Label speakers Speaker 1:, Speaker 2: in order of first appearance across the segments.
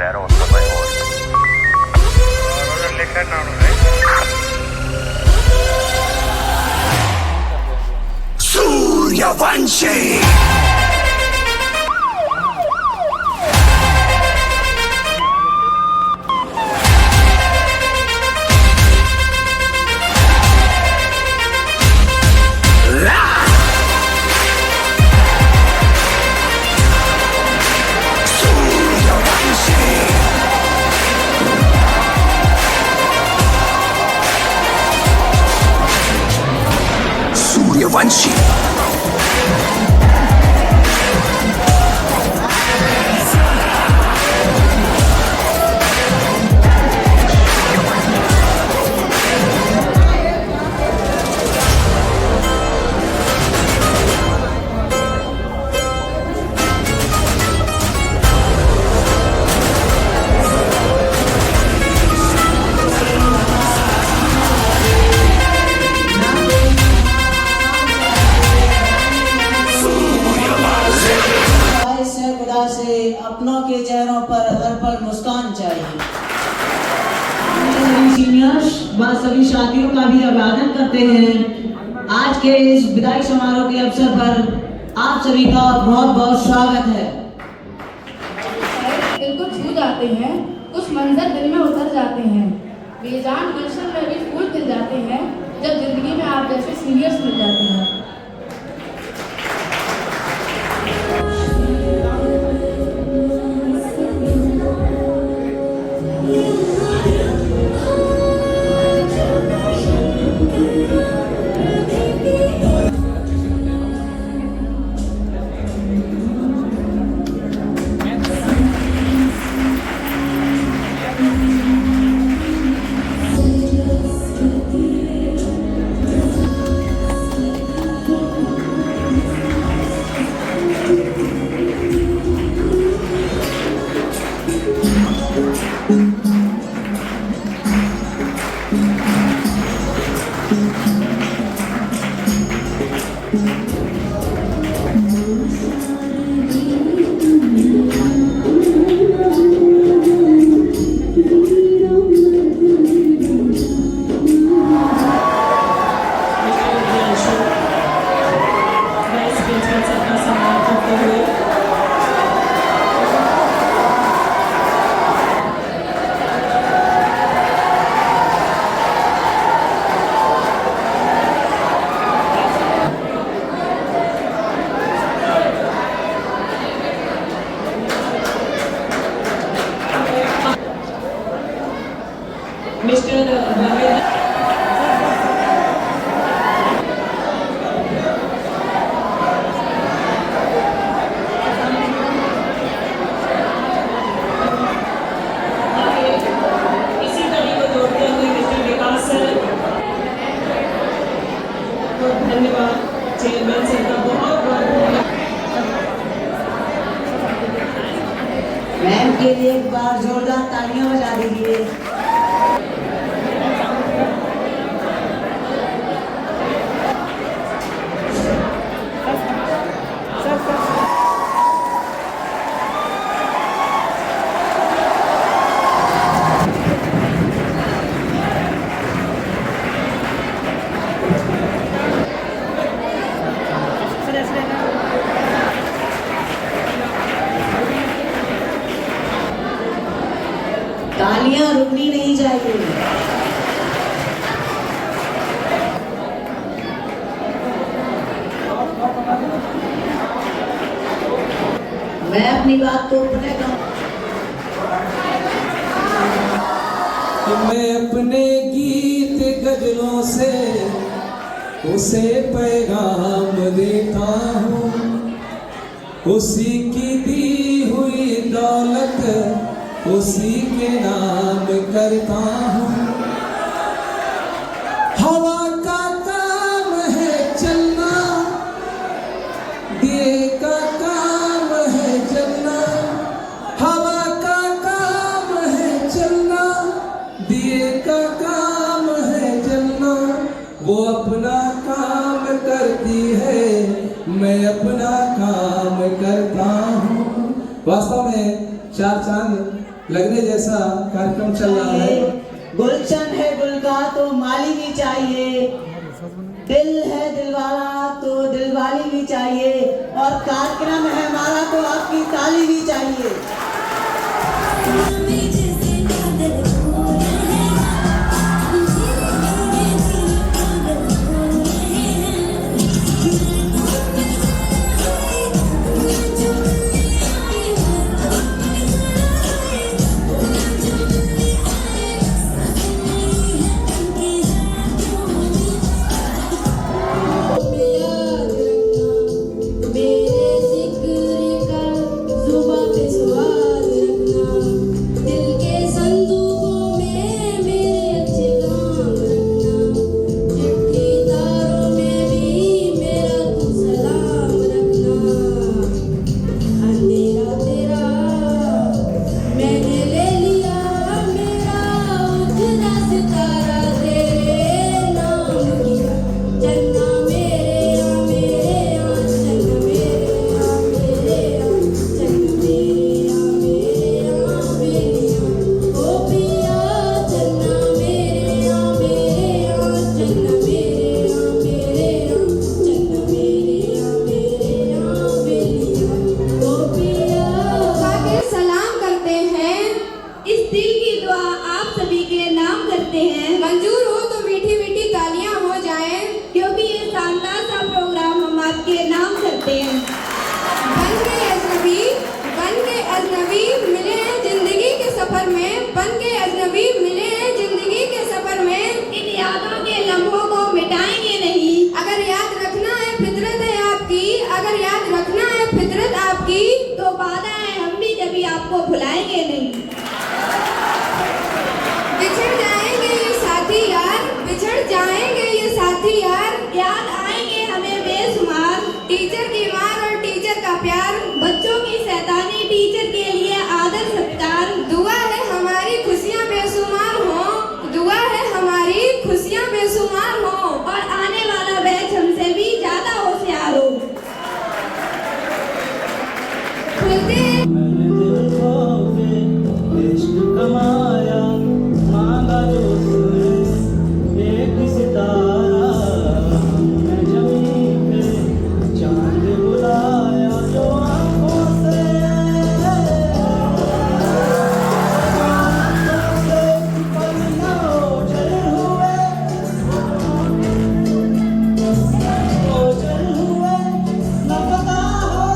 Speaker 1: ಬೇರೆ ಒಂದು by Suryavanshi Vanshi.
Speaker 2: से अपनों के चेहरों पर हर पल मुस्कान चाहिए। सभी सीनियर्स व सभी साथियों का भी अभिवादन करते हैं। आज के इस विदाई समारोह के अवसर पर आप सभी का बहुत बहुत स्वागत है।
Speaker 3: दिल को छू जाते हैं, कुछ मंजर दिल में उतर जाते हैं, बेजान गुलशन में भी फूल खिल जाते हैं जब जिंदगी में आप जैसे सीनियर्स मिल जाते हैं।
Speaker 2: धन्यवाद चेयरमैन सर का बहुत बहुत। मैम के लिए एक बार जोरदार तालियां बजा दीजिए। तालियां रुकनी नहीं चाहिए। मैं अपनी बात को पढ़ेगा।
Speaker 4: मैं अपने गीत गजलों से उसे पैगाम देता हूँ, उसी की दी हुई दौलत उसी के नाम करता हूँ। हवा का काम है चलना, दिए का काम है जलना। हवा का काम है चलना, दिए का काम है जलना। वो अपना काम करती है, मैं अपना काम करता हूँ। वास्तव में चार चांद लगने जैसा कार्यक्रम चल रहा है।
Speaker 2: गुलशन है गुल का तो माली भी चाहिए, दिल है दिलवाला तो दिलवाली भी चाहिए, और कार्यक्रम है हमारा तो आपकी ताली भी चाहिए।
Speaker 3: मंजूर हो तो मीठी मीठी तालियां हो जाएं, क्योंकि ये शानदार सा प्रोग्राम हम आपके नाम करते हैं। बन के अजनबी मिले हैं जिंदगी के सफर में, बन के अजनबी मिले हैं जिंदगी के सफर में, इन यादों के लम्हों को मिटाएंगे नहीं। अगर याद रखना है फितरत है आपकी, अगर याद रखना है फितरत आपकी, तो वादा है हम भी कभी आपको भुलाएंगे नहीं। बिछड़ जाएंगे ये साथी यार, बिछड़ जाएंगे ये साथी यार, याद आएंगे हमें बेशुमार, टीचर की मार और टीचर का प्यार, बच्चों की शैतानी टीचर के लिए आदर सत्कार। दुआ है हमारी खुशियां बेशुमार हो, दुआ है हमारी खुशियां बेशुमार हो, और आने वाला बैच हमसे भी ज्यादा होशियार हो। खुलते
Speaker 1: कमाया मांगा जो उसने एक सितारा, मैं जमीन पे चांद बुलाया जो आंखों से पन्ना ओझल हुए न पता हो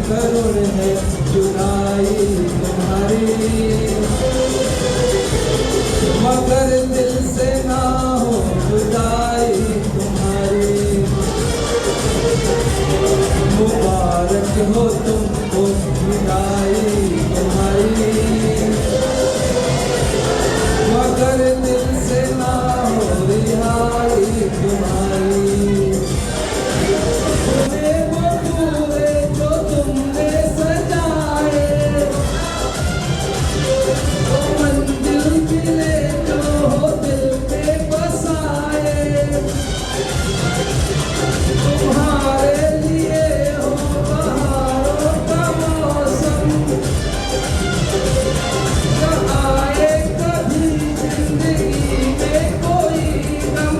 Speaker 4: करुण है जुदाई तुम्हारी, मगर दिल से ना हो जुदाई तुम्हारी। मुबारक हो तुमको जुदाई तुम्हारी, मगर दिल से ना हो रिहाई तुम्हारी। वो पूरे जो तुमने सजाए, वो मंजिल मिले जो हो दिल पे बसाए, तुम्हारे लिए हो बहारों का मौसम, न आए कभी जिंदगी में कोई गम।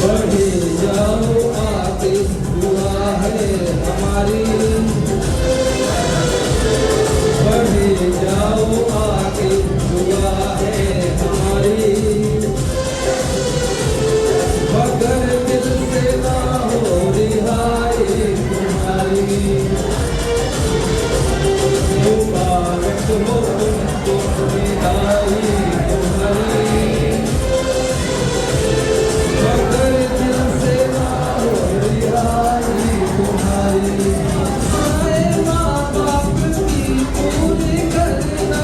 Speaker 4: बढ़े जाओ आगे दुआ है हमारी, बढ़े जाओ आगे दुआ है हमारी, मगर दिल से ना हो रिहाई तुम्हारी। मुबारक हो तुमको विदाई तुम्हारी, मगर दिल से ना हो रिहाई तुम्हारी। आए माँ बाप की पूरी करना,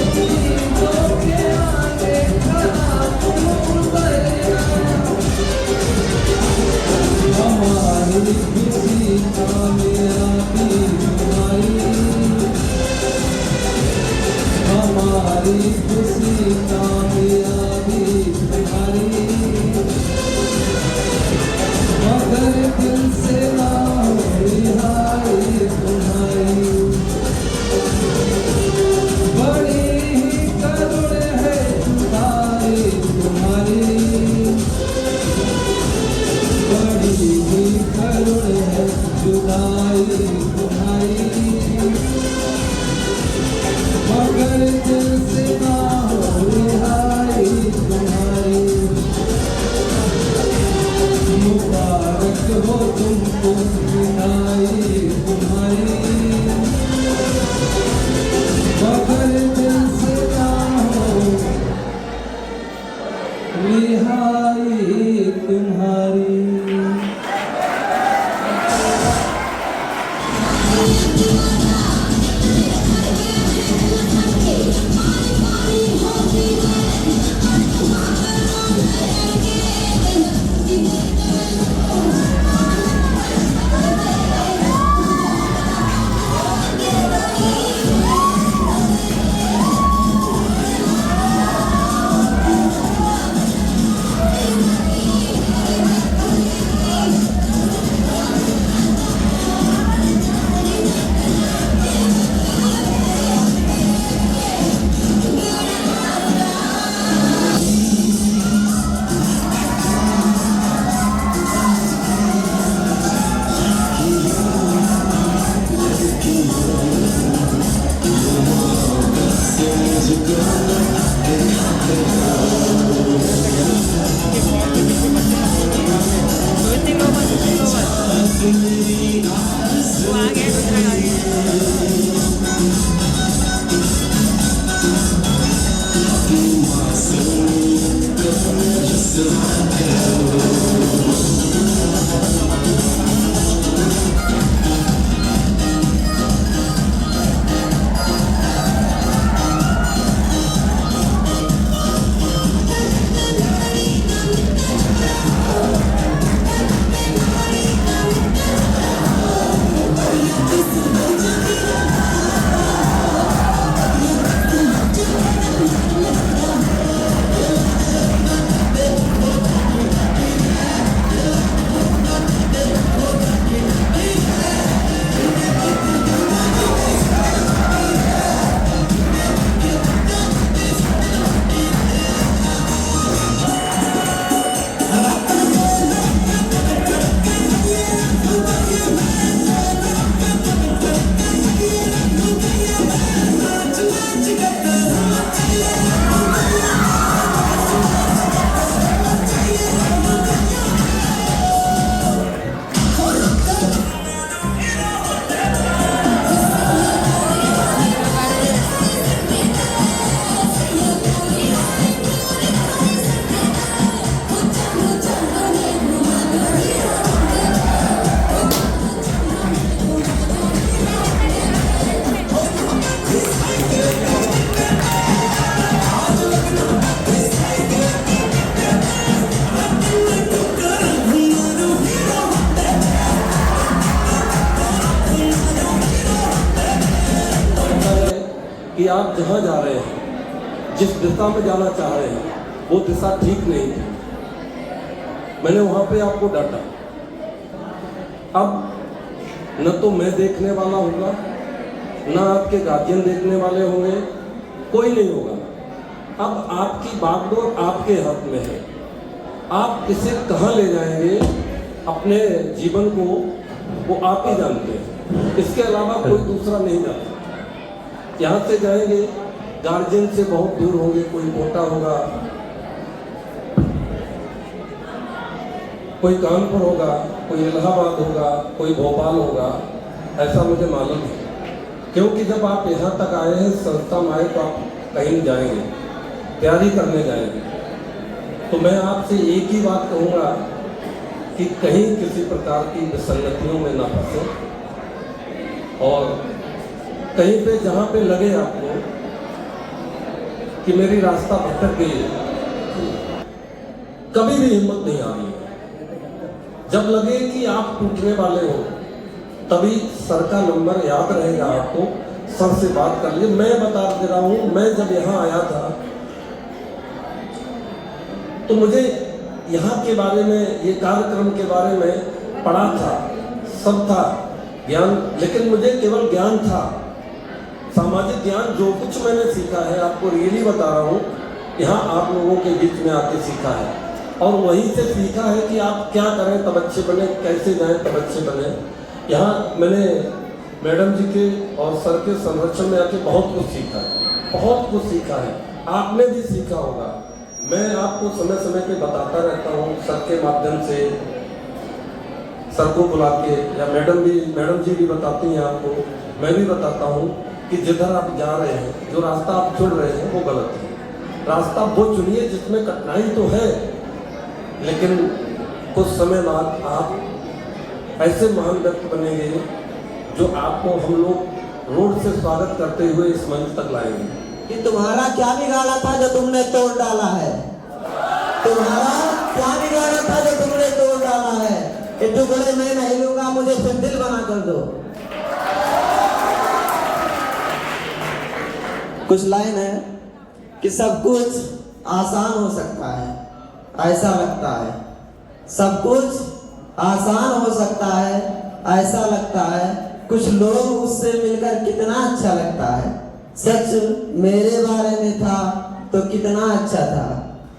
Speaker 4: उम्मीदों के आगे खड़ा तुम उतरना। हमारी खुशी कामयाबी तुम्हारी, हमारी खुशी कामयाबी तुम्हारी, मगर दिल से ना हो रिहाई तुम्हारी। बड़ी ही करुण है जुदाई तुम्हारी, बड़ी ही करुण है जुदाई तुम्हारी, मगर दिल से ना हो रिहाई तुम्हारी। मुबारक हो तुमको विदाई तुम्हारी, मगर दिल से ना हो रिहाई तुम्हारी।
Speaker 5: आप जहाँ जा रहे हैं, जिस दिशा में जाना चाह रहे हैं, वो दिशा ठीक नहीं थी। मैंने वहाँ पे आपको डांटा। अब न तो मैं देखने वाला होगा, न आपके गार्जियन देखने वाले होंगे, कोई नहीं होगा। अब आपकी बागडोर आपके हाथ में है। आप इसे कहाँ ले जाएंगे अपने जीवन को, वो आप ही जानते हैं। इसके अलावा कोई दूसरा नहीं जानता। यहाँ से जाएंगे, गार्जियन से बहुत दूर होंगे, कोई कोटा होगा, कोई कानपुर होगा, कोई इलाहाबाद होगा, कोई भोपाल होगा, ऐसा मुझे मालूम है। क्योंकि जब आप यहाँ तक आए हैं, संस्था में आए, तो आप कहीं जाएंगे, तैयारी करने जाएंगे। तो मैं आपसे एक ही बात कहूँगा कि कहीं किसी प्रकार की विसंगतियों में ना फंसे, और कहीं पे जहाँ पे लगे आपको कि मेरी रास्ता भटक गई है, कभी भी हिम्मत नहीं आ रही है। जब लगे कि आप टूटने वाले हो, तभी सर का नंबर याद रहेगा आपको, सर से बात कर लिए। मैं बता दे रहा हूँ, मैं जब यहाँ आया था तो मुझे यहाँ के बारे में, ये कार्यक्रम के बारे में पढ़ा था, सब था ज्ञान, लेकिन मुझे केवल ज्ञान था, सामाजिक ज्ञान। जो कुछ मैंने सीखा है, आपको रियली बता रहा हूँ, यहाँ आप लोगों के बीच में आके सीखा है, और वहीं से सीखा है कि आप क्या करें तब अच्छे बने, कैसे जाएं तब अच्छे बने। यहाँ मैंने मैडम जी के और सर के संरक्षण में आके बहुत कुछ सीखा है, बहुत कुछ सीखा है। आपने भी सीखा होगा। मैं आपको समय समय पे बताता रहता हूँ, सर के माध्यम से, सर को बुला के, या मैडम जी भी बताती हैं आपको, मैं भी बताता हूँ कि जिधर आप जा रहे हैं, जो रास्ता आप चुन रहे हैं, वो गलत है। रास्ता वो चुनिए जिसमें कठिनाई तो है, लेकिन कुछ समय बाद आप ऐसे महान व्यक्ति बनेंगे जो आपको हम लोग रोड से स्वागत करते हुए इस मंच तक लाएंगे।
Speaker 2: कि तुम्हारा क्या बिगाड़ा था जो तुमने तोड़ डाला है? तुम्हारा क्या बिगाड़ा था जो तुमने तोड़ डाला है? ये टुकड़े मैं नहीं लूंगा, मुझे फिर दिल बना कर दो। कुछ लाइन है कि सब कुछ आसान हो सकता है, ऐसा लगता है। सब कुछ आसान हो सकता है, ऐसा लगता है। कुछ लोग उससे मिलकर कितना अच्छा लगता है। सच मेरे बारे में था तो कितना अच्छा था,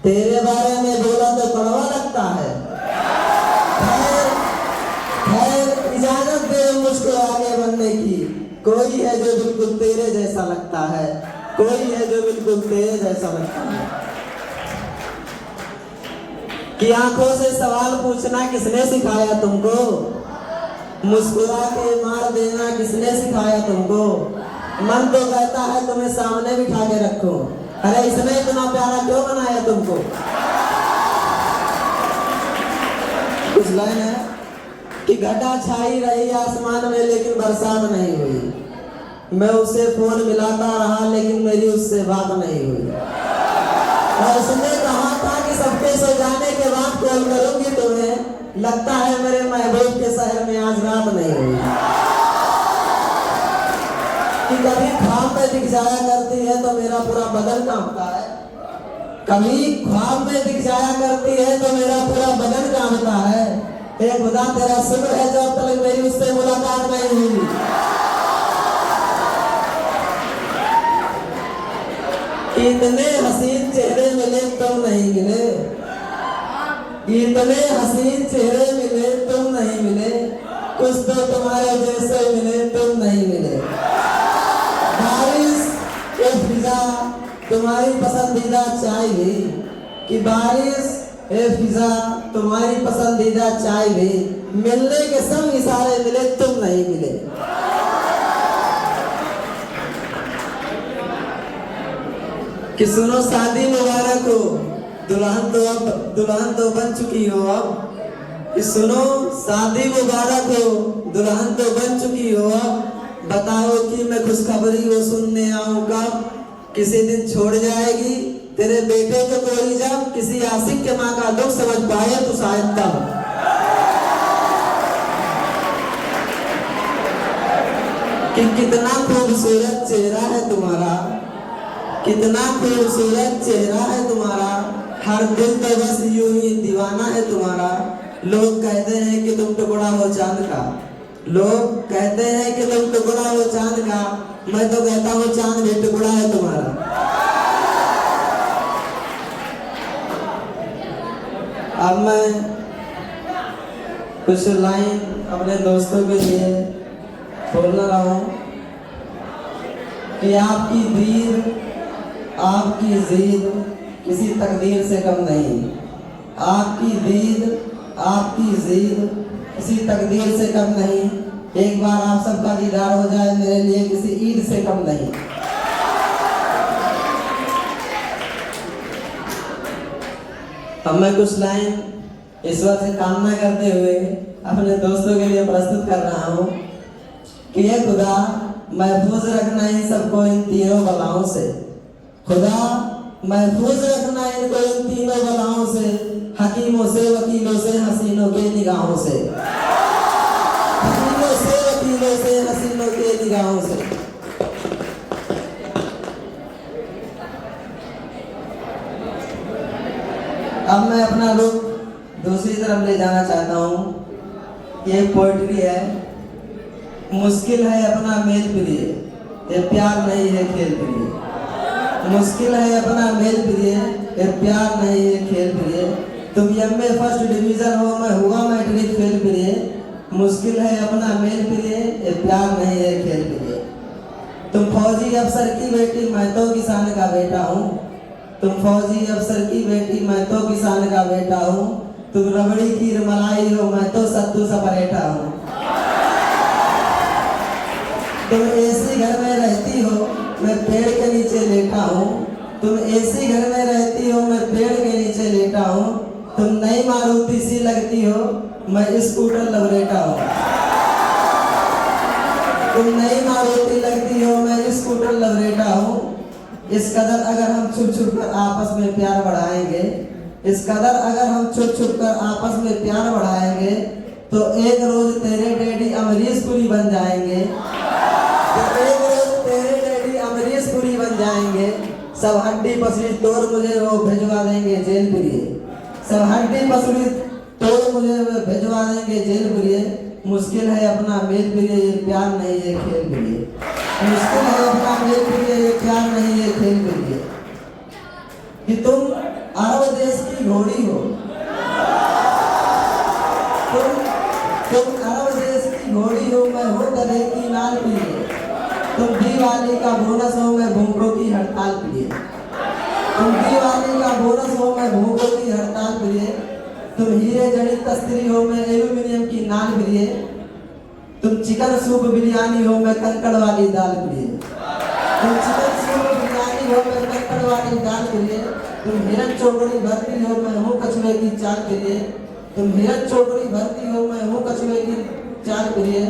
Speaker 2: तेरे बारे में बोला तो कड़वा लगता है। खैर इजाजत दे मुझको आगे बढ़ने की। कोई है जो बिल्कुल तेरे जैसा लगता है, कोई है जो बिल्कुल तेरे जैसा लगता है। कि आंखों से सवाल पूछना किसने सिखाया तुमको? मुस्कुरा के मार देना किसने सिखाया तुमको? मन तो कहता है तुम्हें सामने बिठा के रखो, अरे इसने इतना प्यारा क्यों बनाया तुमको? कुछ लाइन है कि घटा छाई रही आसमान में लेकिन बरसात नहीं हुई। मैं उसे फोन मिलाता रहा लेकिन मेरी उससे बात नहीं हुई। और उसने कहा था कि सबके सो जाने के बाद कॉल करूंगी तुम्हें, लगता है मेरे महबूब के शहर में आज रात नहीं हुई। कि कभी ख्वाब में दिख जाया करती है तो मेरा पूरा बदन कांपता है, कभी ख्वाब में दिख जाया करती है तो मेरा पूरा बदन कांपता है। हे खुदा तेरा शुक्र है जब तक मेरी उससे मुलाकात नहीं हुई। इतने हसीन चेहरे मिले तुम नहीं मिले, इतने हसीन चेहरे मिले तुम नहीं मिले, कुछ तो तुम्हारे जैसे मिले तुम नहीं मिले। बारिश के फिजा तुम्हारी पसंदीदा चाय भी, कि बारिश ए फिजा तुम्हारी पसंदीदा चाय भी, मिलने के सब इशारे मिले तुम नहीं मिले। कि सुनो शादी मुबारक हो, दुल्हन तो बन चुकी हो अब। कि सुनो शादी मुबारक हो, दुल्हन तो बन चुकी हो अब। बताओ कि मैं खुशखबरी वो सुनने आऊं कब? किसी दिन छोड़ जाएगी तेरे बेटे को कोई जब, किसी आशिक के माँ का दुख समझ पाए तो शायद तब। कि कितना खूबसूरत चेहरा है तुम्हारा, कितना खूबसूरत चेहरा है तुम्हारा, हर दिल तो बस यूं ही दीवाना है तुम्हारा। लोग कहते हैं कि तुम टुकड़ा हो चांद का, लोग कहते हैं कि तुम टुकड़ा हो चांद का, मैं तो कहता हूँ चांद भी टुकड़ा है तुम्हारा। अब मैं कुछ लाइन अपने दोस्तों के लिए बोल रहा हूँ कि आपकी दीद, आपकी जीद किसी तकदीर से कम नहीं। आपकी दीद, आपकी जीद किसी तकदीर से कम नहीं। एक बार आप सबका दीदार हो जाए मेरे लिए किसी ईद से कम नहीं। अब मैं कुछ लाइन ईश्वर से कामना करते हुए अपने दोस्तों के लिए प्रस्तुत कर रहा हूँ कि ये खुदा महफूज रखना इन सबको इन तीनों बलाओं से। खुदा महफूज रखना इनको इन तीनों बलाओं से, हकीमों से, वकीलों से, हसीनों के निगाहों से। हकीमों से, वकीलों से, हसीनों के निगाहों से। अब मैं अपना रुख दूसरी तरफ ले जाना चाहता हूँ। ये पोइट्री है। मुश्किल है अपना मेल प्रिय, ये प्यार नहीं है खेल प्रिय। मुश्किल है अपना मेल प्रिय, ये प्यार नहीं है खेल प्रिय। तुम एमए फर्स्ट डिवीजन हो, मैं हुआ मैट्रिक फेल प्रिय। मुश्किल है अपना मेल प्रिय, ये प्यार नहीं है खेल प्रिय। तुम फौजी अफसर की बेटी, मैं तो किसान का बेटा हूँ। तुम फौजी अफसर की बेटी, मैं तो किसान का बेटा हूँ। तुम रबड़ी की मलाई हो, मैं तो सत्तू सा परेठा हूँ। तुम एसी घर में रहती हो, मैं पेड़ के नीचे लेटा हूँ। तुम एसी घर में रहती हो, मैं पेड़ के नीचे लेटा हूँ। तुम नई मारुति सी लगती हो, मैं स्कूटर लवरेटा हूँ। तुम नई मारुति लगती हो, मैं स्कूटर लवरेटा हूँ। इस कदर अगर हम छुप छुप कर आपस में प्यार बढ़ाएंगे, इस कदर अगर हम छुप छुप कर आपस में प्यार बढ़ाएंगे, तो एक रोज तेरे डैडी अमरीश पुरी बन जाएंगे। तो एक रोज तेरे डैडी अमरीश पुरी बन जाएंगे। सब हड्डी पसली तोड़ मुझे वो भिजवा देंगे जेल पुरी। सब हड्डी पसली तोड़ मुझे भिजवा देंगे जेल पुरी। मुश्किल है अपना मेल प्रिय, ये प्यार नहीं है खेल प्रिय। मुश्किल है अपना मेल प्रिय, ये प्यार नहीं है खेल प्रिय। कि तुम अरब देश की घोड़ी हो, तुम अरब देश की घोड़ी हो, मैं हूँ गधे की नाल प्रिय। तुम दिवाली का बोनस हो, मैं भूखों की हड़ताल प्रिय। तुम दिवाली का बोनस हो, मैं भूखों की हड़ताल प्रिय। तुम हीरे जड़ित तस्त्री हो, मैं एल्यूमिनियम की नाल प्रिय। तुम चिकन सूप बिरयानी हो, मैं कंकड़ वाली दाल प्रिय। तुम चिकन सूप बिरयानी हो, मैं कंकड़ वाली दाल प्रिय। तुम हिरन चोकड़ी भरती हो, मैं हूँ कछुए की चाल प्रिय। तुम हिरन चोकड़ी भरती हो, मैं हूँ कछुए की चाल प्रिय।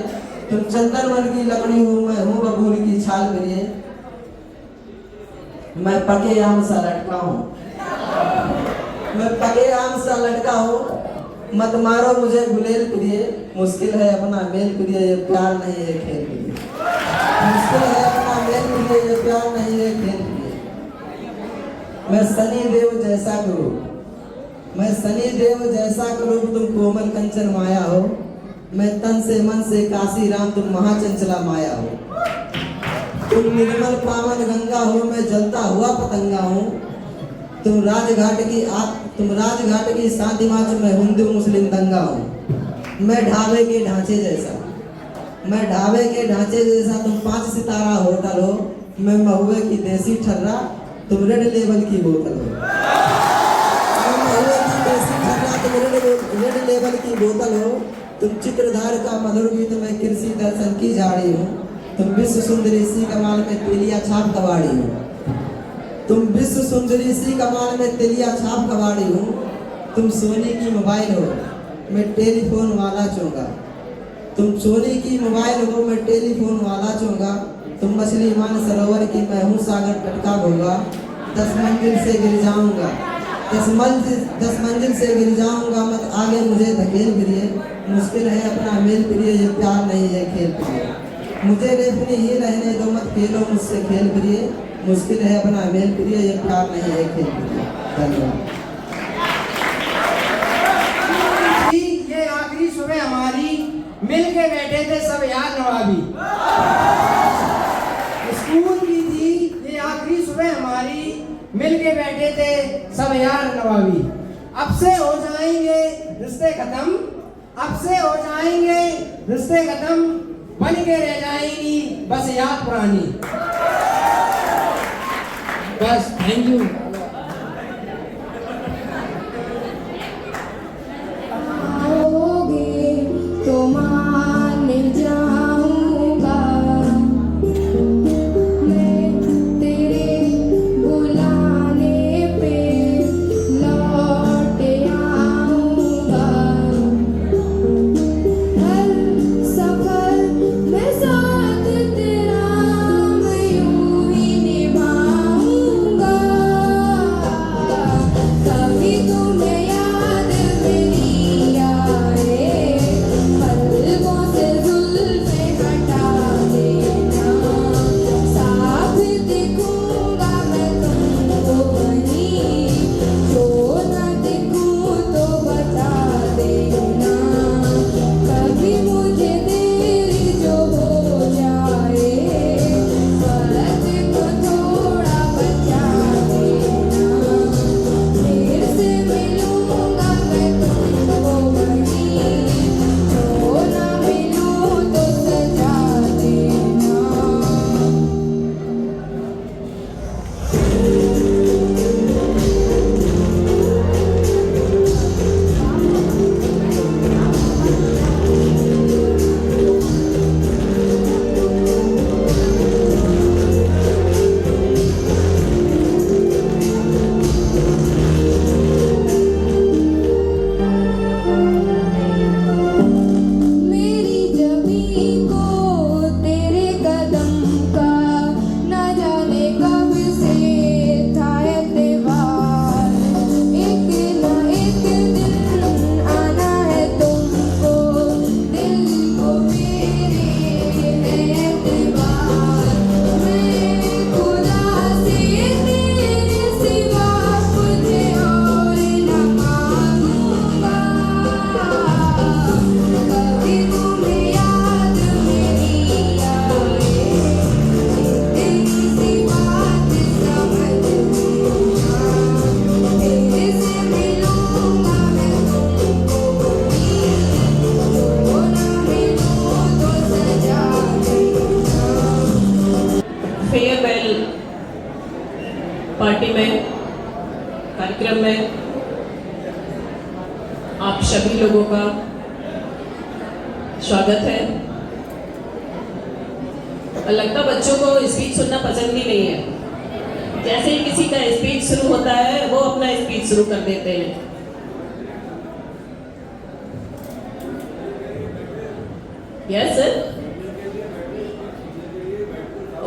Speaker 2: तुम चंदन वन की लकड़ी हो, मैं हूँ बबूल की छाल प्रिय। मैं पके आम सा लटका हूँ, मैं पके आम सा लटका हूँ। मत मारो मुझे गुलेल प्रिय। मुश्किल है अपना मेल प्रिय, ये प्यार नहीं है खेल प्रिय। मुश्किल है अपना मेल प्रिय, ये प्यार नहीं है खेल प्रिय। मैं सनी देव जैसा गुरु, मैं सनी देव जैसा गुरु। तुम कोमल कंचन माया हो, मैं तन से मन से काशी राम। तुम महाचंचला माया हो। तुम निर्मल पावन गंगा हो, मैं जलता हुआ पतंगा हूँ। तुम राजघाट की शांति मार्च में हिंदू मुस्लिम दंगा हूँ। मैं ढाबे के ढांचे जैसा, मैं ढाबे के ढांचे जैसा। तुम 5 सितारा होटल हो, मैं महुए की देसी ठर्रा। तुम रेड लेवल की बोतल हो, मैं महुए की देसी ठर्रा। तुम रेड लेवल की बोतल हो। तुम चित्रधार का मधुर गीत, मैं कृषि दर्शन की झाड़ी हूँ। तुम विश्व सुंदरी सी कमाल में तेलिया छाप कबाड़ी हूँ। तुम विश्व सुंदरी सी कमाल में तेलिया छाप कबाड़ी हूँ। तुम सोनी की मोबाइल हो, मैं टेलीफोन वाला चूंगा। तुम सोनी की मोबाइल हो, मैं टेलीफोन वाला चूंगा। तुम मछली मान सरोवर की, मैं हूँ सागर तट का भोगा। 10 मंजिल से गिर जाऊंगा, 10 मंजिल से गिर जाऊंगा। मत आगे मुझे धकेल प्रिय। मुश्किल है अपना मेल प्रिय, ये प्यार नहीं है खेल प्रिय। मुझे रेफरी ही रहने दो, मत खेलो मुझसे खेल प्रिय। मुश्किल है अपना मेल प्रिय, ये प्यार नहीं है खेल प्रिय। धन्यवाद।
Speaker 6: ये आखिरी सुबह हमारी मिल के बैठे थे सब यार नवाबी। स्कूल की थी ये आखिरी सुबह हमारी, मिल के बैठे थे सब यार नवाबी। अब से हो जाएंगे रिश्ते खत्म, अब से हो जाएंगे रिश्ते खत्म, बन के रह जाएंगी बस याद पुरानी। बस, थैंक यू।
Speaker 3: आओगे तो मान जाऊंगा, मैं तेरे बुलाने पे लौट आऊंगा। हर सफर में साथ तेरा मैं यूं ही निभाऊंगा। कभी तुम्हें याद मेरी आए, पलकों से जुल्फे हटा देना, साथ दिखूंगा मैं तुमको वहीं, जो न दिखूं तो बता देना। कभी मुझे देर जो हो जाए, वक्त को थोड़ा बचा देना, फिर से मिलूंगा मैं तुमको वहीं, जो न मिलूं तो सजा देना। मेरी जबी को तेरे कदम का न जाने कब से था एतबार। एक न एक दिन आना है तुमको, दिल को मेरे है एतबार। मैं खुदा से तेरे सिवा कुछ और न मांगूंगा। कभी तुम्हें याद मेरी आए, तेरी सी बात समझ लेना, फिर से मिलूंगा मैं तुमको वहीं, जो न मिलूं तो सजा देना।
Speaker 7: फेयरवेल पार्टी में, कार्यक्रम में आप सभी लोगों का स्वागत है। लगता बच्चों को स्पीच सुनना पसंद ही नहीं है। जैसे ही किसी का स्पीच शुरू होता है वो अपना स्पीच शुरू कर देते हैं। यस सर,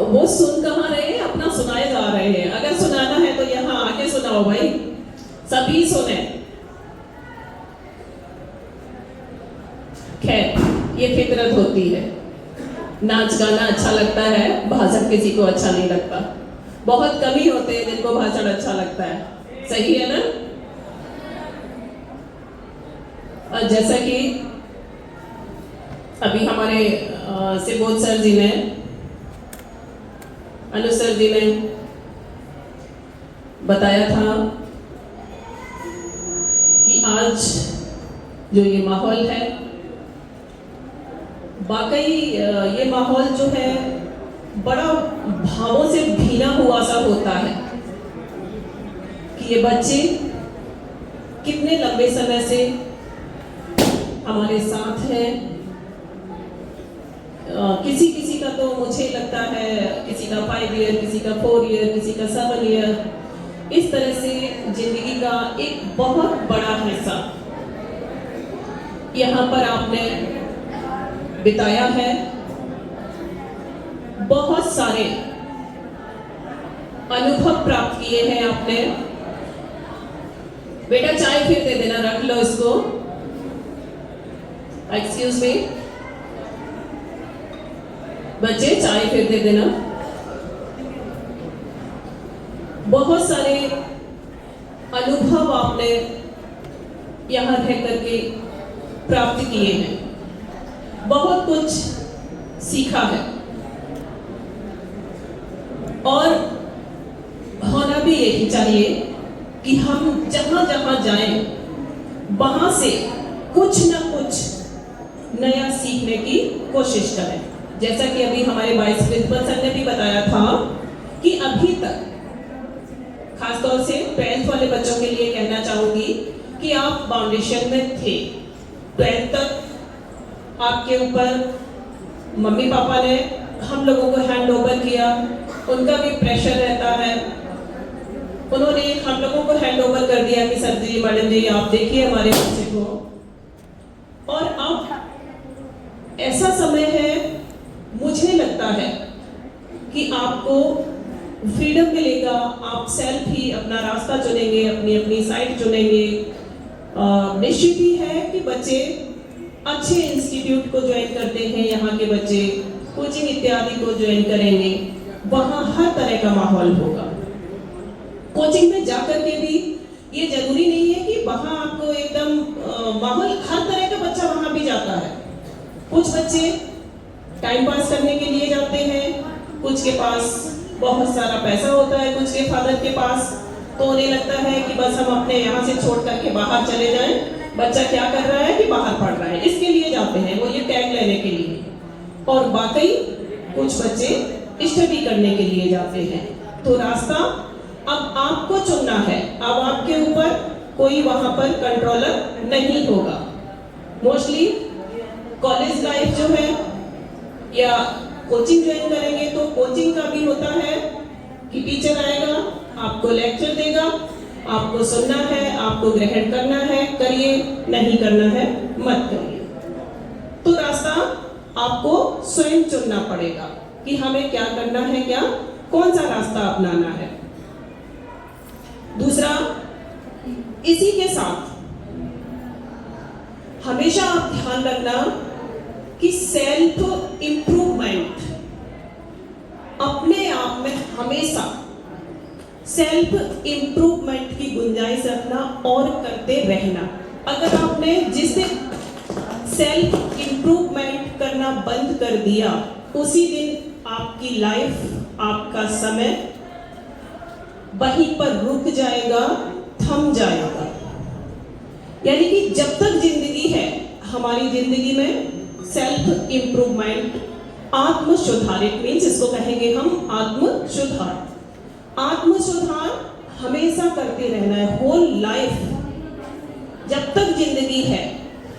Speaker 7: वो सुन कहाँ रहे हैं, अपना सुनाए जा रहे हैं। अगर सुनाना है तो यहाँ आके सुनाओ भाई, सभी सुने। खैर, ये फितरत होती है। नाच गाना अच्छा लगता है, भाषण किसी को अच्छा नहीं लगता। बहुत कम ही होते हैं जिनको भाषण अच्छा लगता है। सही है ना? और जैसा कि अभी हमारे सिबोध सर जी ने, अनु सर जी ने बताया था कि आज जो ये माहौल है, वाकई ये माहौल जो है बड़ा भावों से भीना हुआ सा होता है कि ये बच्चे कितने लंबे समय से हमारे साथ हैं। किसी किसी का तो मुझे लगता है किसी का 5 ईयर, किसी का 4 ईयर, किसी का 7 ईयर, इस तरह से जिंदगी का एक बहुत बड़ा हिस्सा यहाँ पर आपने बिताया है। बहुत सारे अनुभव प्राप्त किए हैं आपने। बेटा चाय फिर दे देना, रख लो इसको। एक्सक्यूज मी, बच्चे चाय फिर दे देना। बहुत सारे अनुभव आपने यहाँ रह करके प्राप्त किए हैं, बहुत कुछ सीखा है और होना भी यही चाहिए कि हम जहाँ जहाँ जाएं वहाँ से कुछ ना कुछ नया सीखने की कोशिश करें। जैसा कि अभी हमारे वाइस प्रिंसिपल सर ने भी बताया था कि अभी तक खासतौर से 12th वाले बच्चों के लिए कहना चाहूंगी कि आप फाउंडेशन में थे, 12th तक आपके ऊपर मम्मी पापा ने हम लोगों को हैंड ओवर किया, उनका भी प्रेशर रहता है, उन्होंने हम लोगों को हैंड ओवर कर दिया कि सर जी मैडम जी आप देखिए हमारे बच्चे को। और अब ऐसा समय है, मुझे लगता है कि आपको फ्रीडम मिलेगा, आप सेल्फ ही अपना रास्ता चुनेंगे, अपनी अपनी साइड चुनेंगे। निश्चित ही है कि बच्चे अच्छे इंस्टीट्यूट को ज्वाइन करते हैं, यहाँ के बच्चे कोचिंग इत्यादि को ज्वाइन करेंगे, वहाँ हर तरह का माहौल होगा। कोचिंग में जाकर के भी ये जरूरी नहीं है कि वहाँ आपको एकदम माहौल, हर तरह का बच्चा वहाँ भी जाता है। कुछ बच्चे टाइम पास करने के लिए जाते हैं, कुछ के पास बहुत सारा पैसा होता है, कुछ के फादर के पास, तो उन्हें लगता है कि बस हम अपने यहाँ से छोड़ करके बाहर चले जाएं। बच्चा क्या कर रहा है कि बाहर पढ़ रहा है, इसके लिए जाते हैं, वो ये टैग लेने के लिए। और वाकई कुछ बच्चे स्टडी करने के लिए जाते हैं। तो रास्ता अब आपको चुनना है, अब आपके ऊपर कोई वहां पर कंट्रोलर नहीं होगा। मोस्टली कॉलेज लाइफ जो है या कोचिंग ज्वाइन करेंगे तो कोचिंग का भी होता है कि टीचर आएगा, आपको लेक्चर देगा, आपको सुनना है, आपको ग्रहण करना है, करिए, नहीं करना है मत करिए। तो रास्ता आपको स्वयं चुनना पड़ेगा कि हमें क्या करना है, क्या कौन सा रास्ता अपनाना है। दूसरा, इसी के साथ हमेशा आप ध्यान रखना कि सेल्फ इंप्रूवमेंट, अपने आप में हमेशा सेल्फ इंप्रूवमेंट की गुंजाइश रखना और करते रहना। अगर आपने जिस दिन सेल्फ इंप्रूवमेंट करना बंद कर दिया, उसी दिन आपकी लाइफ, आपका समय वहीं पर रुक जाएगा, थम जाएगा। यानी कि जब तक जिंदगी है, हमारी जिंदगी में सेल्फ इंप्रूवमेंट, आत्म सुधारित मीन्स इसको कहेंगे हम आत्म सुधार। आत्म सुधार हमेशा करते रहना है, होल लाइफ। जब तक जिंदगी है,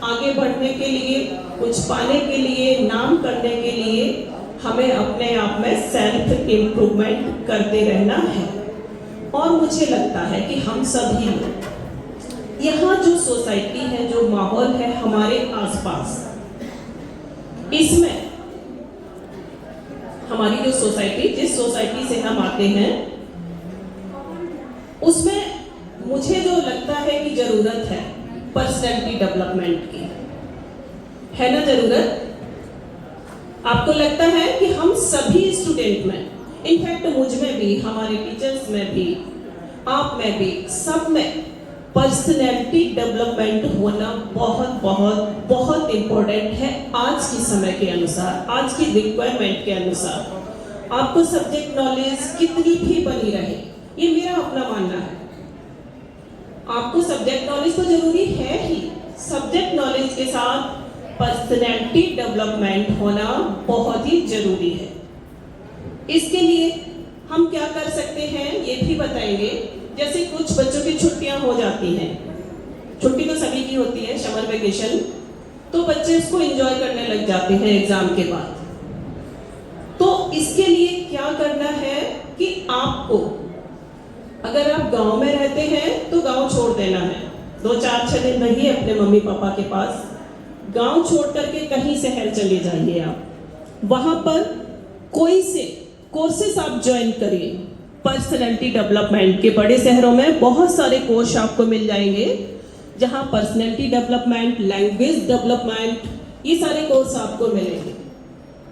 Speaker 7: आगे बढ़ने के लिए, कुछ पाने के लिए, नाम करने के लिए हमें अपने आप में सेल्फ इंप्रूवमेंट करते रहना है। और मुझे लगता है कि हम सभी लोग यहाँ जो सोसाइटी है, जो माहौल है हमारे आसपास, इसमें हमारी जो सोसाइटी, जिस सोसाइटी से हम आते हैं, उसमें मुझे जो लगता है कि जरूरत है पर्सनैलिटी डेवलपमेंट की, है ना जरूरत? आपको लगता है कि हम सभी स्टूडेंट में, इनफैक्ट मुझ में भी, हमारे टीचर्स में भी, आप में भी, सब में पर्सनैलिटी डेवलपमेंट होना बहुत बहुत बहुत इंपॉर्टेंट है आज के समय के अनुसार, आज की रिक्वायरमेंट के अनुसार। आपको सब्जेक्ट नॉलेज कितनी भी बनी रहे, ये मेरा अपना मानना है। आपको सब्जेक्ट नॉलेज तो जरूरी है ही, सब्जेक्ट नॉलेज के साथ पर्सनैलिटी डेवलपमेंट होना बहुत ही जरूरी है। इसके लिए हम क्या कर सकते हैं ये भी बताएंगे। जैसे कुछ बच्चों की छुट्टियां हो जाती हैं, छुट्टी तो सभी की होती है, समर वेकेशन, तो बच्चे इसको एंजॉय करने लग जाते हैं एग्जाम के बाद। तो इसके लिए क्या करना है कि आपको, अगर आप गांव में रहते हैं तो गांव छोड़ देना है, 2-4-6 दिन रहिए अपने मम्मी पापा के पास, गांव छोड़ करके कहीं शहर चले जाइए आप, वहां पर कोई से कोर्सेस आप ज्वाइन करिए पर्सनैलिटी डेवलपमेंट के। बड़े शहरों में बहुत सारे कोर्स आपको मिल जाएंगे जहां पर्सनैलिटी डेवलपमेंट, लैंग्वेज डेवलपमेंट, ये सारे कोर्स आपको मिलेंगे।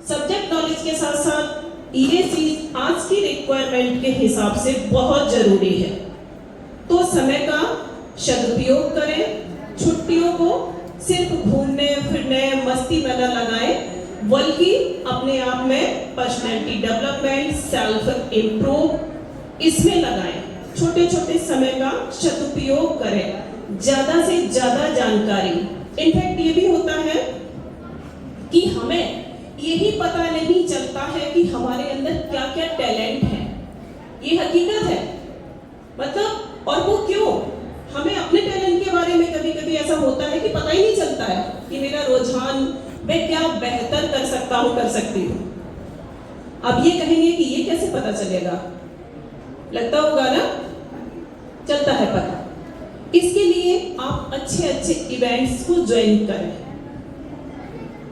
Speaker 7: सब्जेक्ट नॉलेज के साथ साथ ये चीज आज की रिक्वायरमेंट के हिसाब से बहुत जरूरी है। तो समय का सदुपयोग करें, छुट्टियों को सिर्फ घूमने फिरने मस्ती में न लगाएं, बल्कि अपने आप में पर्सनैलिटी डेवलपमेंट, सेल्फ इम्प्रूव इसमें लगाएं। छोटे छोटे समय का सदुपयोग करें, ज्यादा से ज्यादा जानकारी। इनफैक्ट ये भी होता है कि हमें यही पता नहीं चलता है कि हमारे अंदर क्या क्या टैलेंट है। ये हकीकत है, मतलब और वो क्यों? हमें अपने टैलेंट के बारे में कभी कभी ऐसा होता है कि पता ही नहीं चलता है कि मेरा रुझान मैं क्या बेहतर कर सकता हूँ, कर सकती हूँ। अब ये कहेंगे कि ये कैसे पता चलेगा? लगता होगा ना, चलता है पता। इसके लिए आप अच्छे अच्छे इवेंट्स को ज्वाइन करें।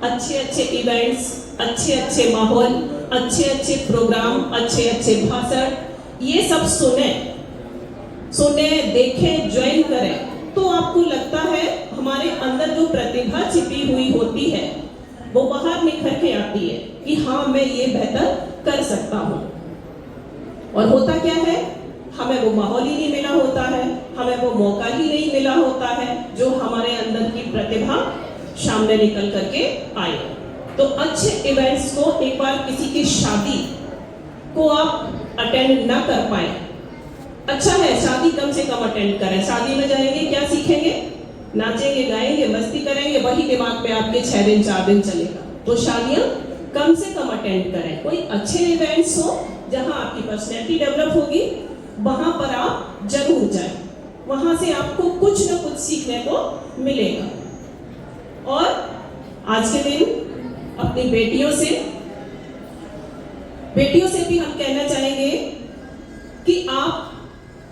Speaker 7: अच्छे अच्छे इवेंट्स, अच्छे अच्छे माहौल, अच्छे अच्छे प्रोग्राम, अच्छे अच्छे भाषण, ये सब सुने, देखें, ज्वाइन करें। तो आपको लगता है हमारे अंदर जो प्रतिभा छिपी हुई होती है वो बाहर निखर के आती है कि हाँ मैं ये बेहतर कर सकता हूँ। और होता क्या है, हमें वो माहौल ही नहीं मिला होता है, हमें वो मौका ही नहीं मिला होता है जो हमारे अंदर की प्रतिभा सामने निकल करके आए। तो अच्छे इवेंट्स को, एक बार किसी की शादी को आप अटेंड ना कर पाए, अच्छा है शादी कम से कम अटेंड करें। शादी में जाएंगे क्या सीखेंगे? नाचेंगे, गाएंगे, मस्ती करेंगे, वही दिमाग पे आपके 6 दिन 4 दिन चलेगा। तो शादियां कम से कम अटेंड करें। कोई अच्छे इवेंट्स हो जहां आपकी पर्सनैलिटी डेवलप होगी, वहां पर आप जरूर जाएं। वहां से आपको कुछ ना कुछ सीखने को मिलेगा। और आज के दिन अपनी बेटियों से भी हम कहना चाहेंगे कि आप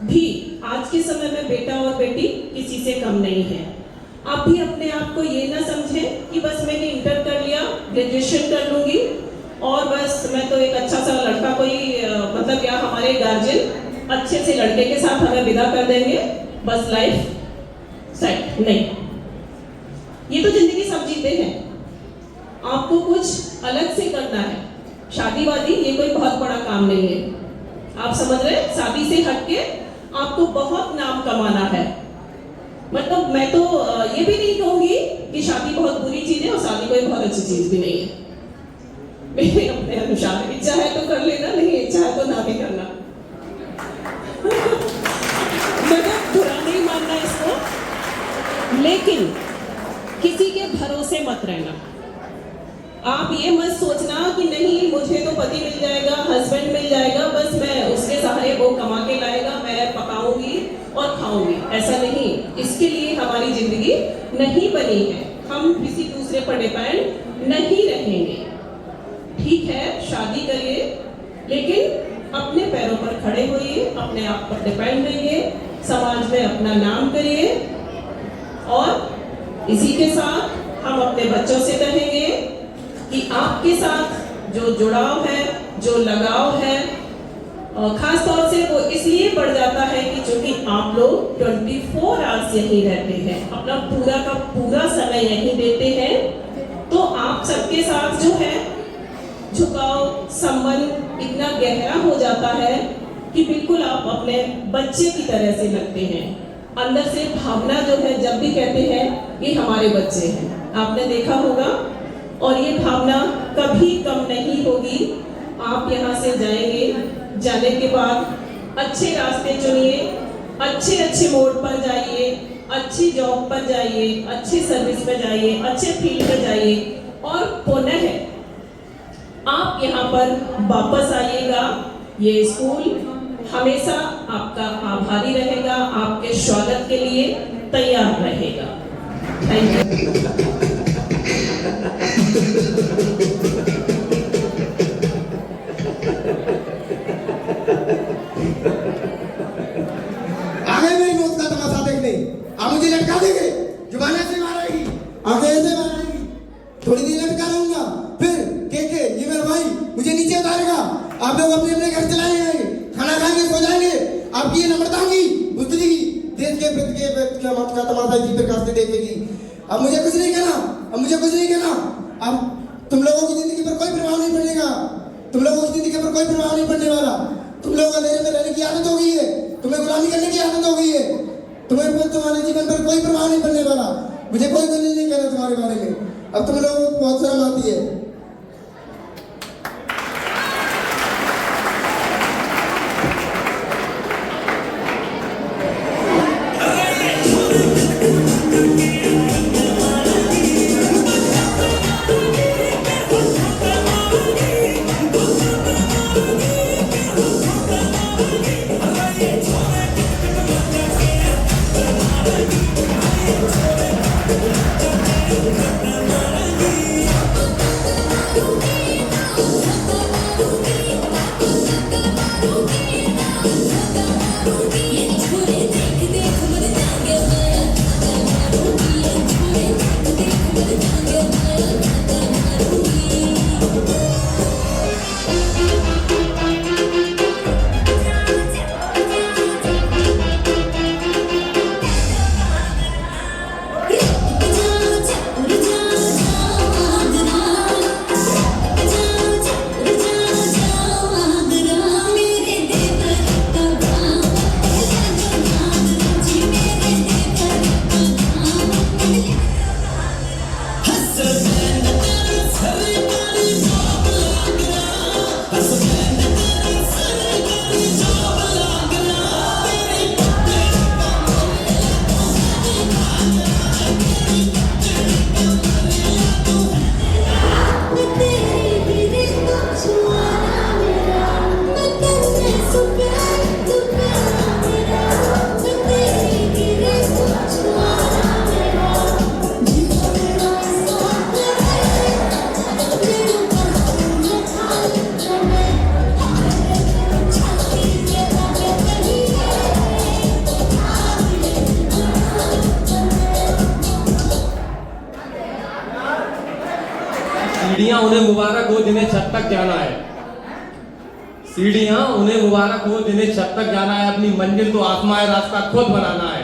Speaker 7: भी आज के समय में बेटा और बेटी किसी से कम नहीं है। आप भी अपने आप को ये ना समझें कि बस मैंने इंटर कर लिया, ग्रेजुएशन कर लूंगी और बस मैं तो एक अच्छा सा लड़का कोई मतलब या हमारे गार्जियन अच्छे से लड़के के साथ हमें विदा कर देंगे, बस लाइफ सेट। नहीं, ये तो जिंदगी सब जीते हैं। आपको कुछ अलग से करना है। शादी वादी ये कोई बहुत बड़ा काम नहीं है। आप समझ रहे हैं? शादी से हटके आपको बहुत नाम कमाना है। मतलब मैं तो ये भी नहीं कहूंगी कि शादी बहुत बुरी चीज है और शादी कोई बहुत अच्छी चीज भी नहीं है। मेरे अपने अनुसार इच्छा है तो कर लेना, नहीं इच्छा है तो ना भी करना। मतलब बुरा नहीं मानना इसको, लेकिन किसी के भरोसे मत रहना। आप ये मत सोचना कि नहीं मुझे तो पति मिल जाएगा, हस्बैंड मिल जाएगा, बस मैं उसके सहारे वो कमा के लाएगा, मैं पकाऊंगी और खाऊंगी। ऐसा नहीं, इसके लिए हमारी जिंदगी नहीं बनी है। हम किसी दूसरे पर डिपेंड नहीं रहेंगे। ठीक है, शादी करिए, लेकिन अपने पैरों पर खड़े होइए, अपने आप पर डिपेंड रहिए, समाज में अपना नाम करिए। और इसी के साथ हम अपने बच्चों से कहेंगे कि आपके साथ जो जुड़ाव है, जो लगाव है, खास तौर से वो इसलिए बढ़ जाता है कि चूंकि आप लोग 24 आवर्स यहीं रहते हैं, अपना पूरा का पूरा समय यहीं देते हैं, तो आप सबके साथ जो है झुकाव, संबंध इतना गहरा हो जाता है कि बिल्कुल आप अपने बच्चे की तरह से लगते हैं। अंदर से भावना जो है, जब भी कहते हैं ये हमारे बच्चे हैं, आपने देखा होगा। और ये भावना कभी कम नहीं होगी। आप यहाँ से जाएंगे, जाने के बाद अच्छे रास्ते चुनिए, अच्छे अच्छे मोड़ पर जाइए, अच्छी जॉब पर जाइए, अच्छी सर्विस में जाइए, अच्छे फील्ड में जाइए और पुनः आप यहाँ पर वापस आइएगा। ये स्कूल हमेशा आपका आभारी रहेगा, आपके स्वागत के लिए तैयार रहेगा। Thank you.
Speaker 8: आगे मेरी मौत का तमाशा देखने आप मुझे लटका देंगे, जुबान ऐसे मारेगी, आगे ऐसे मारेगी, थोड़ी देर लटका रहूंगा, फिर के ये मेरा भाई मुझे नीचे उतारेगा। आप लोग अपने अपने घर चलाए जाएंगे, खाना खाएंगे, सो जाएंगे। आपकी ये नम्रता की बुद्धि देश के व्यक्ति के मौत का तमाशा इसी प्रकार से देखेगी। अब मुझे कुछ नहीं कहना, अब मुझे कुछ नहीं कहना। अब तुम लोगों की जिंदगी पर कोई प्रभाव नहीं पड़ेगा। तुम लोगों की जिंदगी पर कोई प्रभाव नहीं पड़ने वाला। तुम लोग अंधेरे में रहने की आदत हो गई है, तुम्हें गुलामी करने की आदत हो गई है, तुम्हारे जीवन पर कोई प्रभाव नहीं पड़ने वाला। मुझे कोई गलती नहीं कहना तुम्हारे बारे में। अब तुम लोगों को बहुत शर्म आती है।
Speaker 9: सीढ़ियां उन्हें मुबारक हो जिन्हें छत तक जाना है। सीढ़ियां उन्हें मुबारक हो जिन्हें छत तक जाना है। अपनी मंजिल तो आसमां है, रास्ता खुद बनाना है।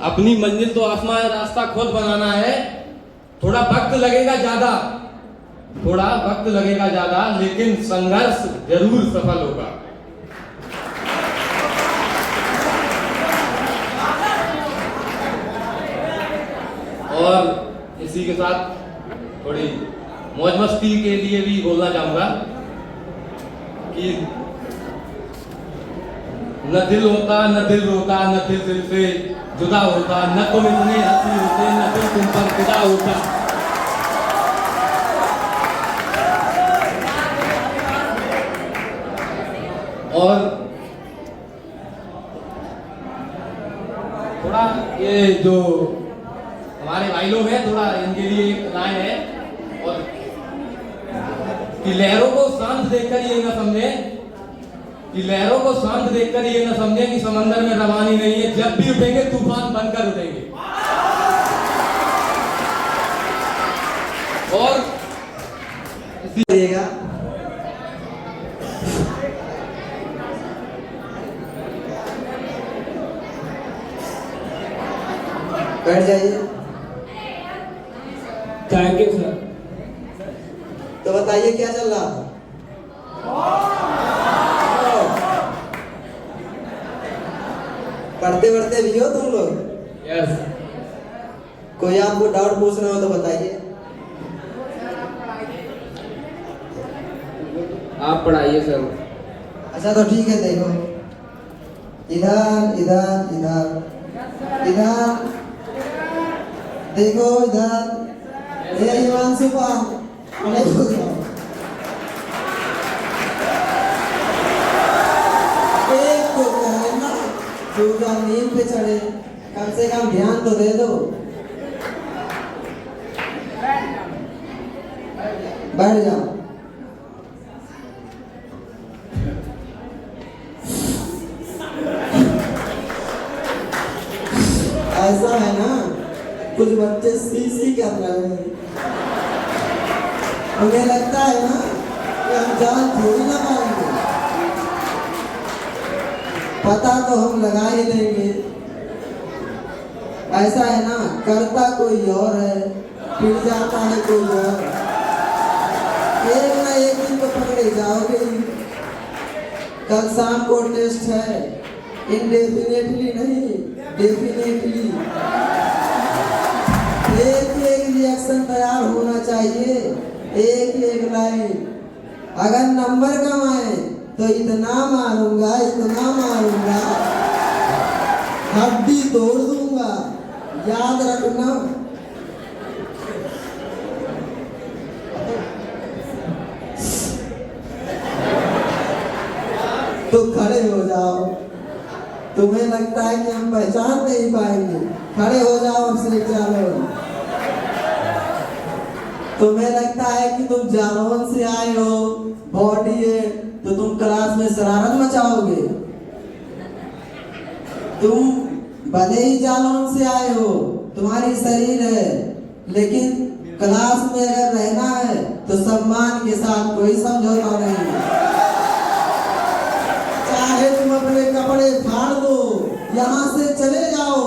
Speaker 9: अपनी मंजिल तो आसमां है, रास्ता खुद बनाना है। थोड़ा वक्त लगेगा ज्यादा, थोड़ा वक्त लगेगा ज्यादा, लेकिन संघर्ष जरूर सफल होगा। और इसी के साथ थोड़ी मौज मस्ती के लिए भी बोलना चाहूंगा कि न दिल होता न दिल रोता, न दिल से जुदा होता, न तुम इतने हंसी होते, न दिल तुम पर फिदा होता। और थोड़ा ये जो हमारे भाई लोग हैं, थोड़ा इनके लिए एक लाइन है, और कि लहरों को शांत देखकर ये न समझे, कि लहरों को शांत देखकर ये न समझे कि समंदर में रवानी नहीं है। जब भी उठेंगे तूफान बनकर उठेंगे। और
Speaker 2: बैठ जाइए।
Speaker 9: Thank you sir.
Speaker 2: तो बताइए क्या चल रहा था? पढ़ते पढ़ते भी हो तुम लोग?
Speaker 9: यस।
Speaker 2: कोई आपको डाउट पूछना हो तो बताइए।
Speaker 9: आप पढ़ाइए सर।
Speaker 2: अच्छा तो ठीक है, देखो इधर इधर इधर इधर देखो, इधर ये हिमांशु एक को कहे ना जो जमीन पे चढ़े, कम से कम ध्यान तो दे दो। बैठ जाओ। ऐसा है ना, कुछ बच्चे सी कर रहे हैं, उन्हें लगता है ना कि हम जान थोड़ी ना पाएंगे। पता तो हम लगा ही देंगे,
Speaker 1: ऐसा है ना, करता कोई और है, फिर जाता है कोई और। एक ना एक दिन तो पकड़े जाओगे ही। कल शाम को टेस्ट है, इंडेफिनेटली नहीं, डेफिनेटली। एक रिएक्शन तैयार होना चाहिए, एक लाइन। अगर नंबर कम आए तो इतना मारूंगा, हड्डी तोड़ दूंगा, याद रखना। तो खड़े हो जाओ। तुम्हें लगता है कि हम पहचान नहीं पाएंगे? खड़े हो जाओ अब से चलो। तुम्हें लगता है कि तुम जालौन से आए हो, बॉडी है, तो तुम क्लास में शरारत मचाओगे? तुम भले ही जालौन से आए हो, तुम्हारी शरीर है, लेकिन क्लास में अगर रहना है तो सम्मान के साथ, कोई समझौता नहीं। चाहे तुम अपने कपड़े फाड़ दो, यहाँ से चले जाओ,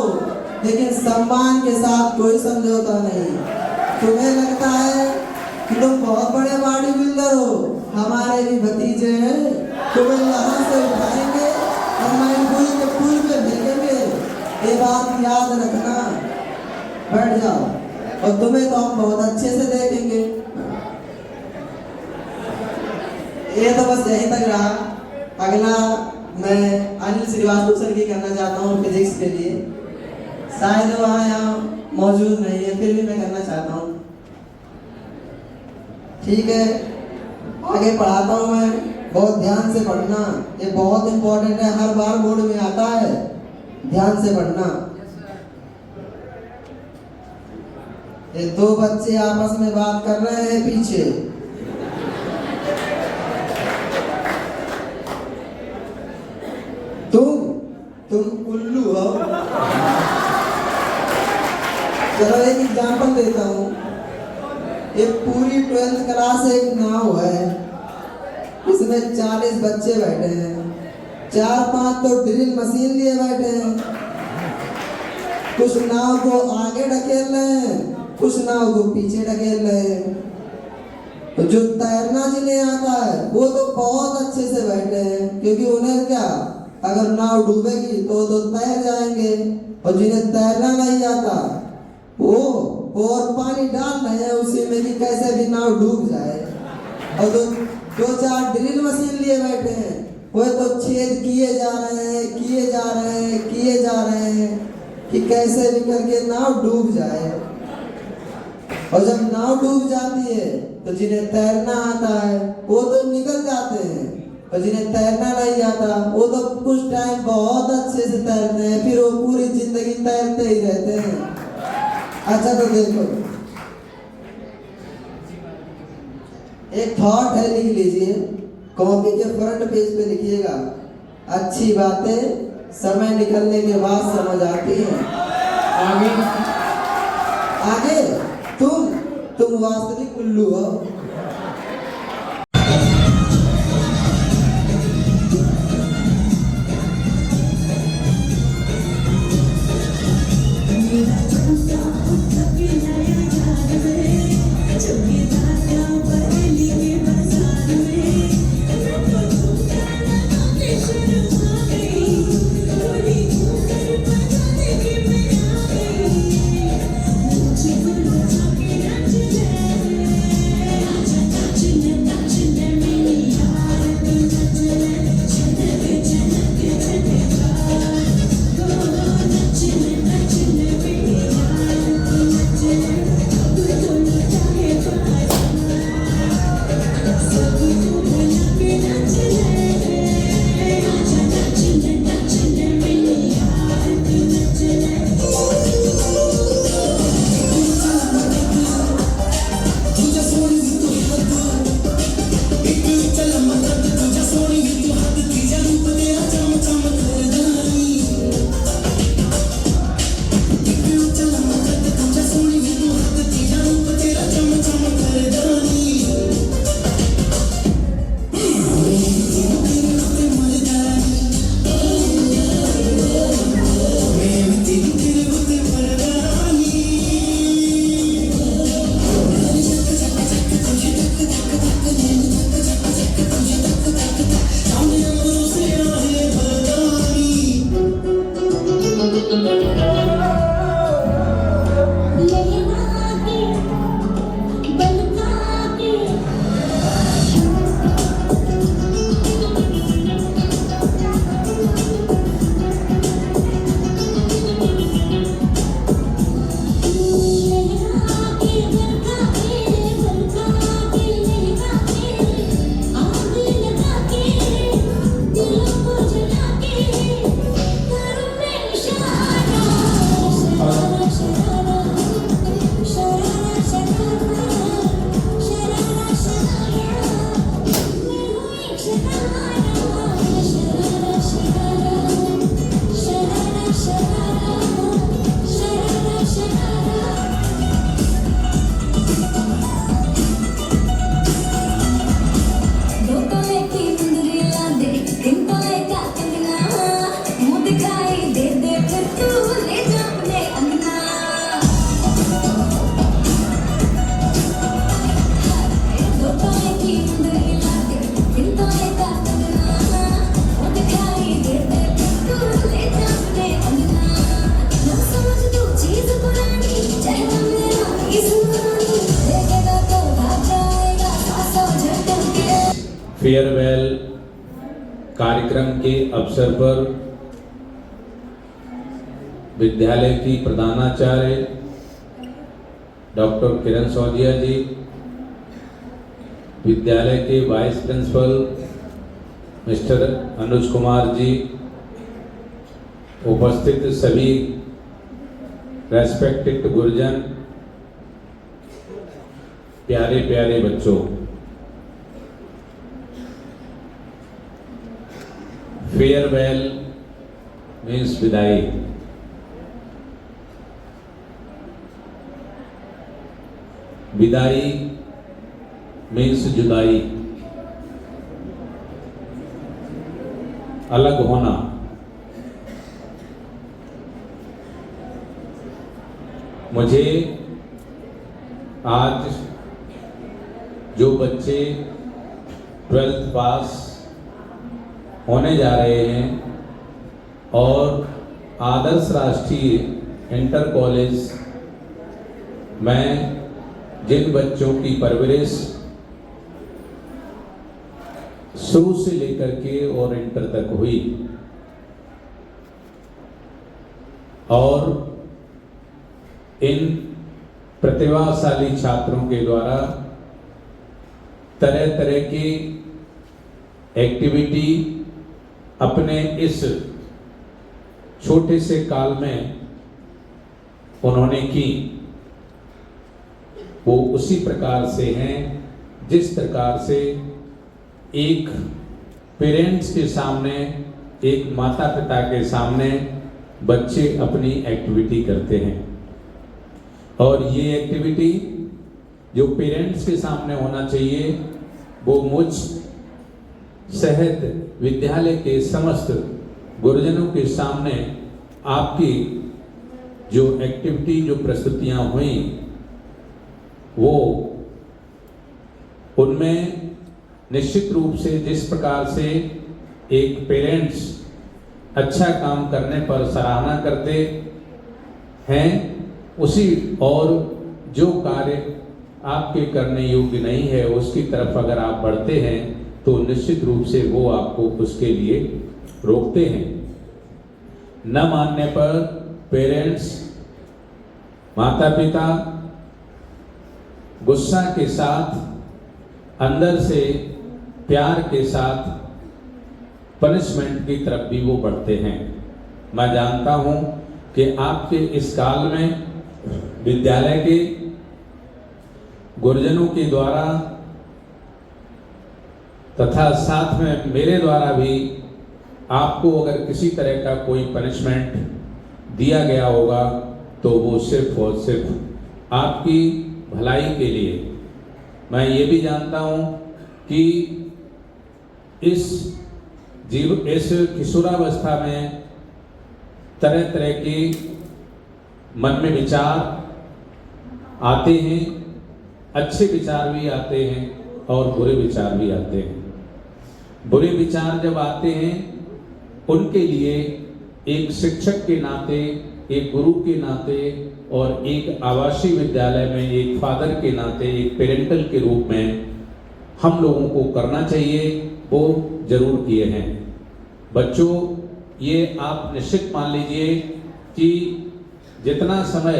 Speaker 1: लेकिन सम्मान के साथ कोई समझौता नहीं। तुम्हें लगता है कि तुम बहुत बड़े बॉडी बिल्डर हो, हमारे भी भतीजे हैं, तुम्हें यहाँ से उठाएंगे और मैनपुरी के पुल पे फेंकेंगे। ये बात याद रखना। बैठ जाओ, और तुम्हें तो हम बहुत अच्छे से देखेंगे। ये तो बस यहीं तक रहा। अगला मैं अनिल श्रीवास्तव सर की करना चाहता हूँ फिजिक्स के लिए। शायद वहाँ यहाँ मौजूद नहीं है, फिर भी मैं करना चाहता हूँ। ठीक है, आगे पढ़ाता हूँ मैं। बहुत ध्यान से पढ़ना, ये बहुत इम्पोर्टेंट है, हर बार बोर्ड में आता है। ध्यान से पढ़ना। ये दो बच्चे आपस में बात कर रहे हैं पीछे। तुम उल्लू हो। चलो एक एग्जाम्पल देता हूँ। एक पूरी 12th क्लास एक नाव है, इसमें 40 बच्चे बैठे हैं, 4-5 तो ड्रिल मशीन लिए बैठे हैं। कुछ नाव को आगे ढकेल रहे हैं, कुछ नाव को पीछे ढकेल रहे हैं। तो जो तैरना जिन्हें आता है वो तो बहुत अच्छे से बैठे हैं, क्योंकि उन्हें क्या, अगर नाव डूबेगी तो तैर जाएंगे। और जिन्हें तैरना नहीं आता वो और पानी डाल रहे हैं उसी में कि कैसे भी नाव डूब जाए। और तो 2-4 ड्रिल मशीन लिए बैठे हैं, वो तो छेद किए जा रहे हैं कि कैसे भी करके नाव डूब जाए। और जब नाव डूब जाती है तो जिन्हें तैरना आता है वो तो निकल जाते हैं, और जिन्हें तैरना नहीं आता वो तो कुछ टाइम बहुत अच्छे से तैरते हैं, फिर वो पूरी जिंदगी तैरते ही रहते हैं। अच्छा तो देखो, एक थॉट है, लिख लीजिए, कॉपी के फ्रंट पेज पे लिखिएगा। अच्छी बातें समय निकलने के बाद समझ आती हैं। आगे तुम वास्तविक उल्लू हो।
Speaker 10: फेयरवेल कार्यक्रम के अवसर पर विद्यालय की प्रधानाचार्य डॉक्टर किरण सौदिया जी, विद्यालय के vice principal mister Anuj Kumar ji, उपस्थित सभी रेस्पेक्टेड गुरुजन, प्यारे प्यारे बच्चों, फेयरवेल मीन्स विदाई। विदाई मीन्स जुदाई, अलग होना। मुझे आज जो बच्चे 12th पास होने जा रहे हैं और आदर्श राष्ट्रीय इंटर कॉलेज में जिन बच्चों की परवरिश शुरू से लेकर के और इंटर तक हुई और इन प्रतिभाशाली छात्रों के द्वारा तरह तरह की एक्टिविटी अपने इस छोटे से काल में उन्होंने की, वो उसी प्रकार से हैं जिस प्रकार से एक पेरेंट्स के सामने, एक माता पिता के सामने बच्चे अपनी एक्टिविटी करते हैं। और ये एक्टिविटी जो पेरेंट्स के सामने होना चाहिए वो मुझ सहित विद्यालय के समस्त गुरुजनों के सामने आपकी जो एक्टिविटी, जो प्रस्तुतियां हुई, वो उनमें निश्चित रूप से जिस प्रकार से एक पेरेंट्स अच्छा काम करने पर सराहना करते हैं, उसी और जो कार्य आपके करने योग्य नहीं है उसकी तरफ अगर आप बढ़ते हैं तो निश्चित रूप से वो आपको उसके लिए रोकते हैं। न मानने पर पेरेंट्स, माता पिता गुस्सा के साथ, अंदर से प्यार के साथ पनिशमेंट की तरफ भी वो बढ़ते हैं। मैं जानता हूं कि आपके इस काल में विद्यालय के गुरुजनों के द्वारा तथा साथ में मेरे द्वारा भी आपको अगर किसी तरह का कोई पनिशमेंट दिया गया होगा तो वो सिर्फ और सिर्फ आपकी भलाई के लिए। मैं ये भी जानता हूं कि इस किशोरावस्था में तरह तरह के मन में विचार आते हैं, अच्छे विचार भी आते हैं और बुरे विचार भी आते हैं। बुरे विचार जब आते हैं उनके लिए एक शिक्षक के नाते, एक गुरु के नाते और एक आवासीय विद्यालय में एक फादर के नाते, एक पेरेंटल के रूप में हम लोगों को करना चाहिए, वो जरूर किए हैं। बच्चों, ये आप निश्चित मान लीजिए कि जितना समय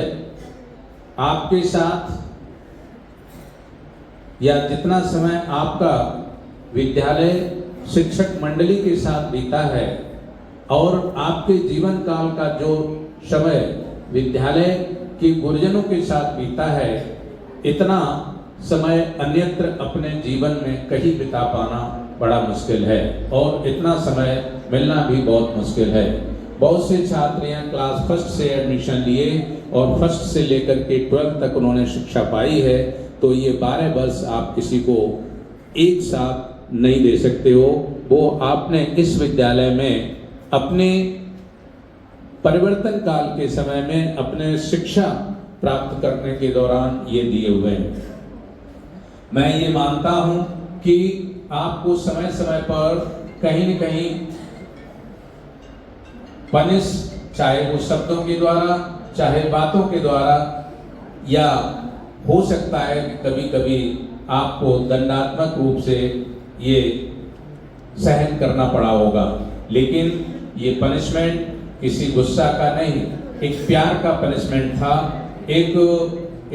Speaker 10: आपके साथ या जितना समय आपका विद्यालय शिक्षक मंडली के साथ बीता है और आपके जीवन काल का जो समय विद्यालय के गुरुजनों के साथ बीता है, इतना समय अन्यत्र अपने जीवन में कहीं बिता पाना बड़ा मुश्किल है और इतना समय मिलना भी बहुत मुश्किल है। बहुत से छात्र यहाँ क्लास फर्स्ट से एडमिशन लिए और फर्स्ट से लेकर के 12th तक उन्होंने शिक्षा पाई है, तो ये 12 वर्ष आप किसी को एक साथ नहीं दे सकते हो। वो आपने इस विद्यालय में अपने परिवर्तन काल के समय में अपने शिक्षा प्राप्त करने के दौरान ये दिए हुए हैं। मैं ये मानता हूं कि आपको समय समय पर कहीं न कहीं पनिश, चाहे वो शब्दों के द्वारा, चाहे बातों के द्वारा, या हो सकता है कि कभी कभी आपको दंडात्मक रूप से ये सहन करना पड़ा होगा, लेकिन ये पनिशमेंट किसी गुस्सा का नहीं, एक प्यार का पनिशमेंट था, एक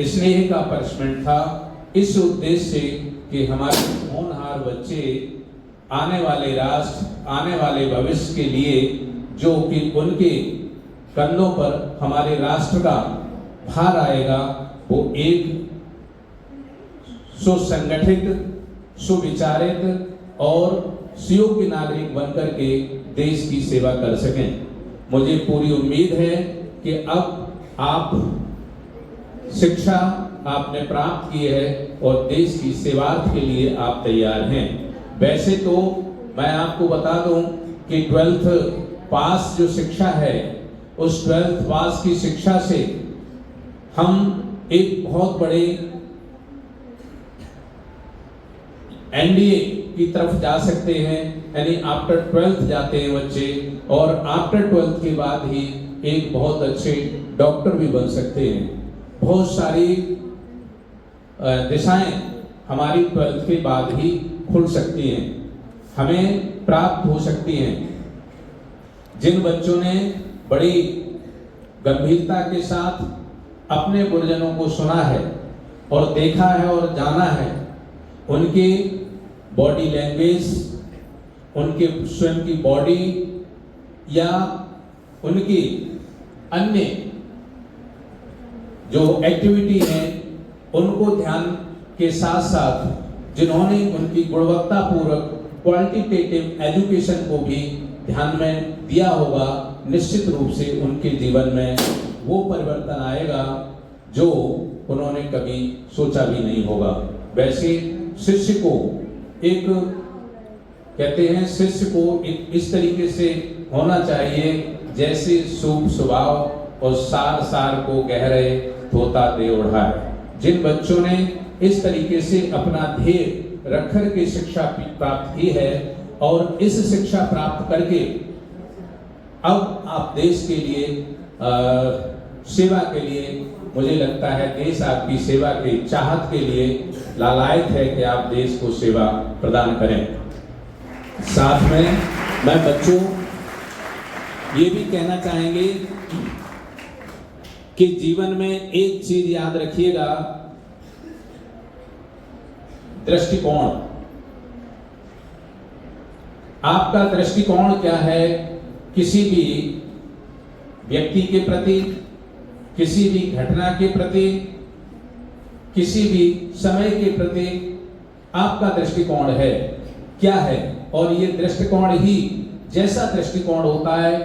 Speaker 10: स्नेह का पनिशमेंट था, इस उद्देश्य से कि हमारे होनहार बच्चे आने वाले राष्ट्र, आने वाले भविष्य के लिए, जो कि उनके कंधों पर हमारे राष्ट्र का भार आएगा, वो एक सुसंगठित, सुविचारित और सुयोग्य नागरिक बनकर के देश की सेवा कर सकें। मुझे पूरी उम्मीद है कि अब आप शिक्षा आपने प्राप्त की है और देश की सेवार्थ के लिए आप तैयार हैं। वैसे तो मैं आपको बता दूं कि 12th पास जो शिक्षा है, उस 12th पास की शिक्षा से हम एक बहुत बड़े एनडीए की तरफ जा सकते हैं, यानी आफ्टर 12th जाते हैं बच्चे और आफ्टर 12th के बाद ही एक बहुत अच्छे डॉक्टर भी बन सकते हैं। बहुत सारी दिशाएं हमारी 12th के बाद ही खुल सकती हैं, हमें प्राप्त हो सकती हैं। जिन बच्चों ने बड़ी गंभीरता के साथ अपने गुरुजनों को सुना है और देखा है और जाना है, उनके बॉडी लैंग्वेज, उनके स्वयं की बॉडी या उनकी अन्य जो एक्टिविटी है, उनको ध्यान के साथ साथ जिन्होंने उनकी गुणवत्तापूर्वक क्वालिटेटिव एजुकेशन को भी ध्यान में दिया होगा, निश्चित रूप से उनके जीवन में वो परिवर्तन आएगा जो उन्होंने कभी सोचा भी नहीं होगा। वैसे शिष्य को एक कहते हैं, शिष्य को एक इस तरीके से होना चाहिए जैसे शुभ स्वभाव और सार सार को गहरे धोता दे ओढ़ाए। जिन बच्चों ने इस तरीके से अपना ध्येय रख कर के शिक्षा प्राप्त की है और इस शिक्षा प्राप्त करके अब आप देश के लिए सेवा के लिए, मुझे लगता है देश आपकी सेवा की चाहत के लिए लालायित है कि आप देश को सेवा प्रदान करें। साथ में मैं बच्चों ये भी कहना चाहेंगे कि जीवन में एक चीज याद रखिएगा, दृष्टिकोण। आपका दृष्टिकोण क्या है किसी भी व्यक्ति के प्रति, किसी भी घटना के प्रति, किसी भी समय के प्रति आपका दृष्टिकोण है क्या है। और ये दृष्टिकोण ही, जैसा दृष्टिकोण होता है,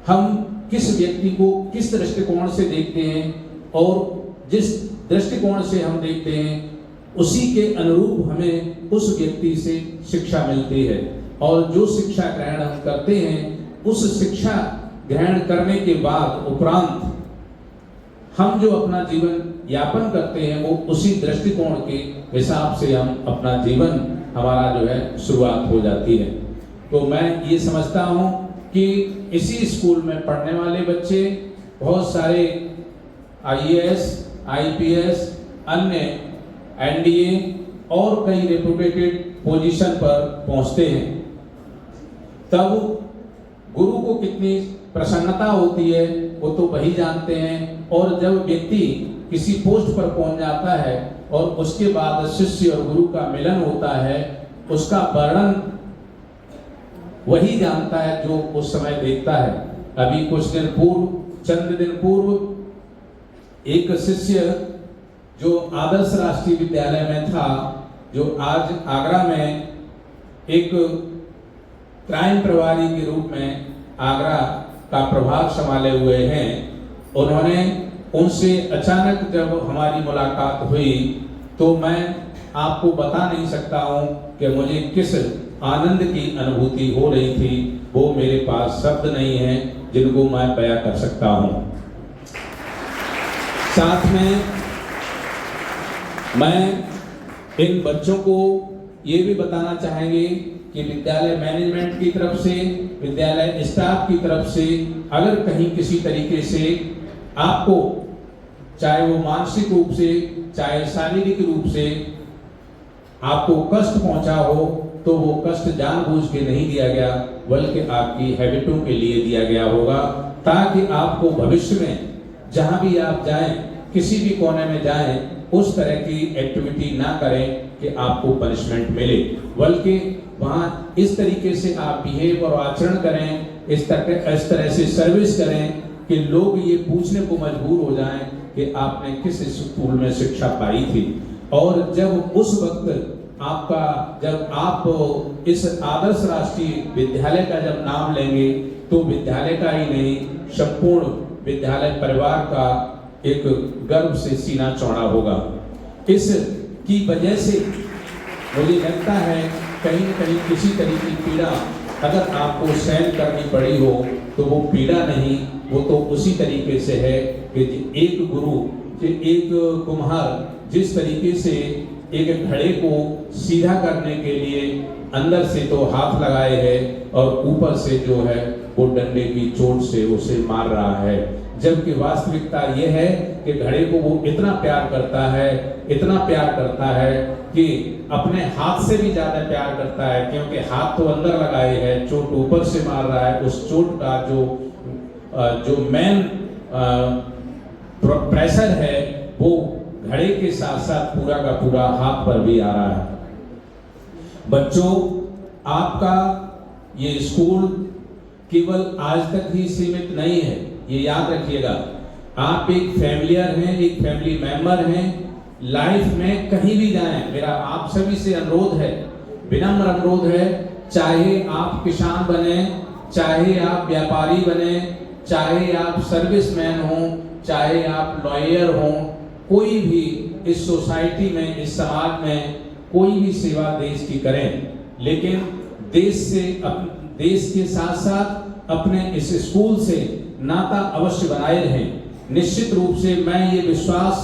Speaker 10: हम किस व्यक्ति को किस दृष्टिकोण से देखते हैं और जिस दृष्टिकोण से हम देखते हैं उसी के अनुरूप हमें उस व्यक्ति से शिक्षा मिलती है। और जो शिक्षा ग्रहण हम करते हैं, उस शिक्षा ग्रहण करने के बाद उपरांत हम जो अपना जीवन यापन करते हैं वो उसी दृष्टिकोण के हिसाब से हम अपना जीवन, हमारा जो है शुरुआत हो जाती है। तो मैं ये समझता हूँ कि इसी स्कूल में पढ़ने वाले बच्चे बहुत सारे IAS, IPS, अन्य NDA और कई रेपुटेटेड पोजीशन पर पहुंचते हैं। तब गुरु को कितनी प्रसन्नता होती है वो तो वही जानते हैं। और जब व्यक्ति किसी पोस्ट पर पहुंच जाता है और उसके बाद शिष्य और गुरु का मिलन होता है, उसका वर्णन वही जानता है जो उस समय देखता है। अभी कुछ दिन पूर्व, चंद दिन पूर्व एक शिष्य जो आदर्श राष्ट्रीय विद्यालय में था, जो आज आगरा में एक क्राइम प्रभारी के रूप में आगरा का प्रभाग संभाले हुए हैं, उन्होंने उनसे अचानक जब हमारी मुलाकात हुई तो मैं आपको बता नहीं सकता हूं कि मुझे किस आनंद की अनुभूति हो रही थी। वो मेरे पास शब्द नहीं है जिनको मैं बयां कर सकता हूं। साथ में मैं इन बच्चों को ये भी बताना चाहेंगे कि विद्यालय मैनेजमेंट की तरफ से, विद्यालय स्टाफ की तरफ से अगर कहीं किसी तरीके से आपको, चाहे वो मानसिक रूप से चाहे शारीरिक रूप से आपको कष्ट पहुंचा हो तो वो कष्ट जानबूझ के नहीं दिया गया, बल्कि आपकी हैबिटों के लिए दिया गया होगा, ताकि आपको भविष्य में जहां भी आप जाएं, किसी भी कोने में जाएं, उस तरह की एक्टिविटी ना करें कि आपको पनिशमेंट मिले, बल्कि वहां इस तरीके से आप बिहेव और आचरण करें, इस तरह से सर्विस करें कि लोग ये पूछने को मजबूर हो जाएं कि आपने किस स्कूल में शिक्षा पाई थी। और जब उस वक्त जब आप इस आदर्श राष्ट्रीय विद्यालय का जब नाम लेंगे, तो विद्यालय का ही नहीं, संपूर्ण विद्यालय परिवार का एक गर्व से सीना चौड़ा होगा। इसकी वजह से मुझे लगता है कहीं न कहीं किसी तरह की पीड़ा अगर आपको सहन करनी पड़ी हो, तो वो पीड़ा नहीं, वो तो उसी तरीके से है कि एक गुरु, एक कुम्हार जिस तरीके से एक घड़े को सीधा करने के लिए अंदर से तो हाथ लगाए है और ऊपर से जो है वो डंडे की चोट से उसे मार रहा है, जबकि वास्तविकता ये है कि घड़े को वो इतना प्यार करता है कि अपने हाथ से भी ज्यादा प्यार करता है, क्योंकि हाथ तो अंदर लगाए है, चोट ऊपर से मार रहा है। उस चोट का जो मेन प्रेशर है वो घड़े के साथ साथ पूरा का पूरा हाथ पर भी आ रहा है। बच्चों, आपका ये स्कूल केवल आज तक ही सीमित नहीं है, ये याद रखिएगा। आप एक फैमिलियर हैं, एक फैमिली मेंबर हैं। लाइफ में कहीं भी जाएं, मेरा आप सभी से अनुरोध है, विनम्र अनुरोध है, चाहे आप किसान बने, चाहे आप व्यापारी बने, चाहे आप सर्विसमैन हो, चाहे आप लॉयर हो, कोई भी इस सोसाइटी में, इस समाज में कोई भी सेवा देश की करें, लेकिन देश के साथ साथ अपने इस स्कूल से नाता अवश्य बनाए रहें। निश्चित रूप से मैं ये विश्वास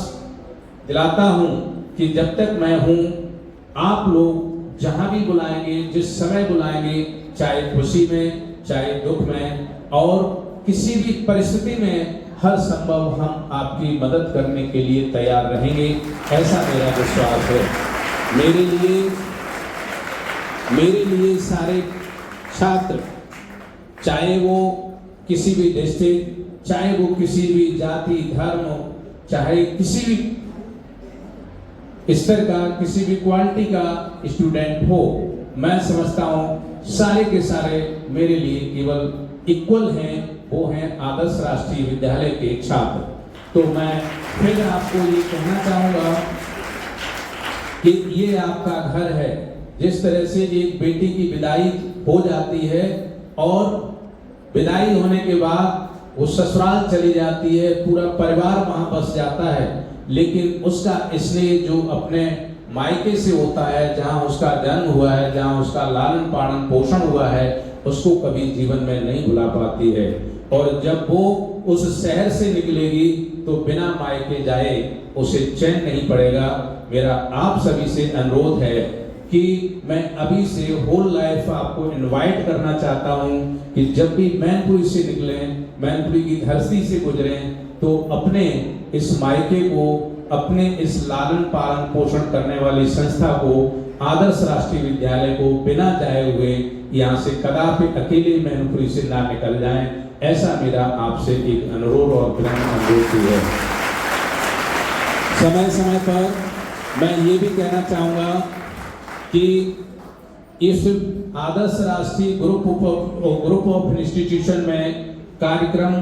Speaker 10: दिलाता हूं कि जब तक मैं हूं, आप लोग जहां भी बुलाएंगे, जिस समय बुलाएंगे, चाहे खुशी में, चाहे दुख में, और किसी भी परिस्थिति में हर संभव हम आपकी मदद करने के लिए तैयार रहेंगे, ऐसा मेरा विश्वास है। मेरे लिए सारे छात्र, चाहे वो किसी भी डिस्ट्रिक्ट, चाहे वो किसी भी जाति धर्म, चाहे किसी भी स्तर का, किसी भी क्वालिटी का स्टूडेंट हो, मैं समझता हूं सारे के सारे मेरे लिए केवल इक्वल हैं, वो हैं आदर्श राष्ट्रीय विद्यालय के छात्र। तो मैं फिर आपको ये कहना चाहूंगा कि ये आपका घर है। जिस तरह से एक बेटी की विदाई हो जाती है और विदाई होने के बाद वो ससुराल चली जाती है, पूरा परिवार वहां बस जाता है, लेकिन उसका स्नेह जो अपने मायके से होता है, जहां उसका जन्म हुआ है, जहां उसका लालन पालन पोषण हुआ है, उसको कभी जीवन में नहीं भुला पाती है। और जब वो उस शहर से निकलेगी तो बिना मायके जाए उसे चैन नहीं पड़ेगा। मेरा आप सभी से अनुरोध है कि मैं अभी से होल लाइफ आपको इनवाइट करना चाहता हूं कि जब भी मैनपुरी से निकलें, मैनपुरी की धरती से गुजरें, तो अपने इस मायके को, अपने इस लालन पालन पोषण करने वाली संस्था को, आदर्श राष्ट्रीय विद्यालय को बिना जाए हुए यहाँ से कदापि अकेले मैनपुरी से ना निकल जाएं, ऐसा मेरा आपसे एक अनुरोध और विनम्र अनुरोध है। समय समय पर मैं ये भी कहना चाहूँगा कि इस आदर्श राष्ट्रीय ग्रुप ऑफ इंस्टीट्यूशन में कार्यक्रम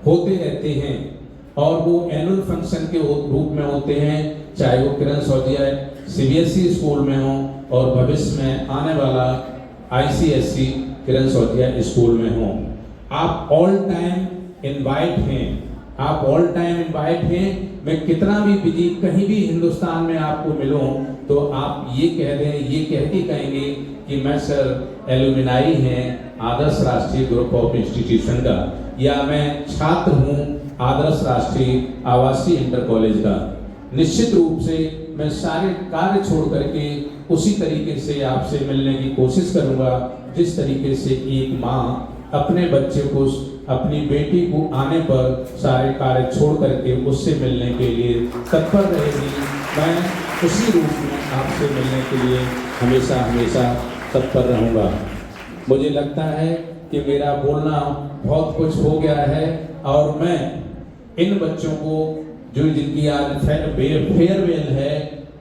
Speaker 10: होते रहते हैं और वो एनुअल फंक्शन के रूप में होते हैं, चाहे वो किरण सौजिया CBSE स्कूल में हो और भविष्य में आने वाला ICSE किरण सौजिया स्कूल में हो। आप ऑल टाइम इनवाइट हैं, आप ऑल टाइम इनवाइट हैं। मैं कितना भी बिजी कहीं भी हिंदुस्तान में आपको मिलूं तो आप ये कह दें, ये कह के कहेंगे कि मैं सर एलुमिनाई हैं आदर्श राष्ट्रीय ग्रुप ऑफ इंस्टीट्यूशन का, या मैं छात्र हूं आदर्श राष्ट्रीय आवासीय इंटर कॉलेज का। निश्चित रूप से मैं सारे कार्य छोड़ करके उसी तरीके से आपसे मिलने की कोशिश करूंगा जिस तरीके से एक माँ अपने बच्चे को, अपनी बेटी को आने पर सारे कार्य छोड़ करके उससे मिलने के लिए तत्पर रहेगी। मैं उसी रूप में आपसे मिलने के लिए हमेशा तत्पर रहूँगा। मुझे लगता है कि मेरा बोलना बहुत कुछ हो गया है और मैं इन बच्चों को जो जिनकी आज फेयरवेल है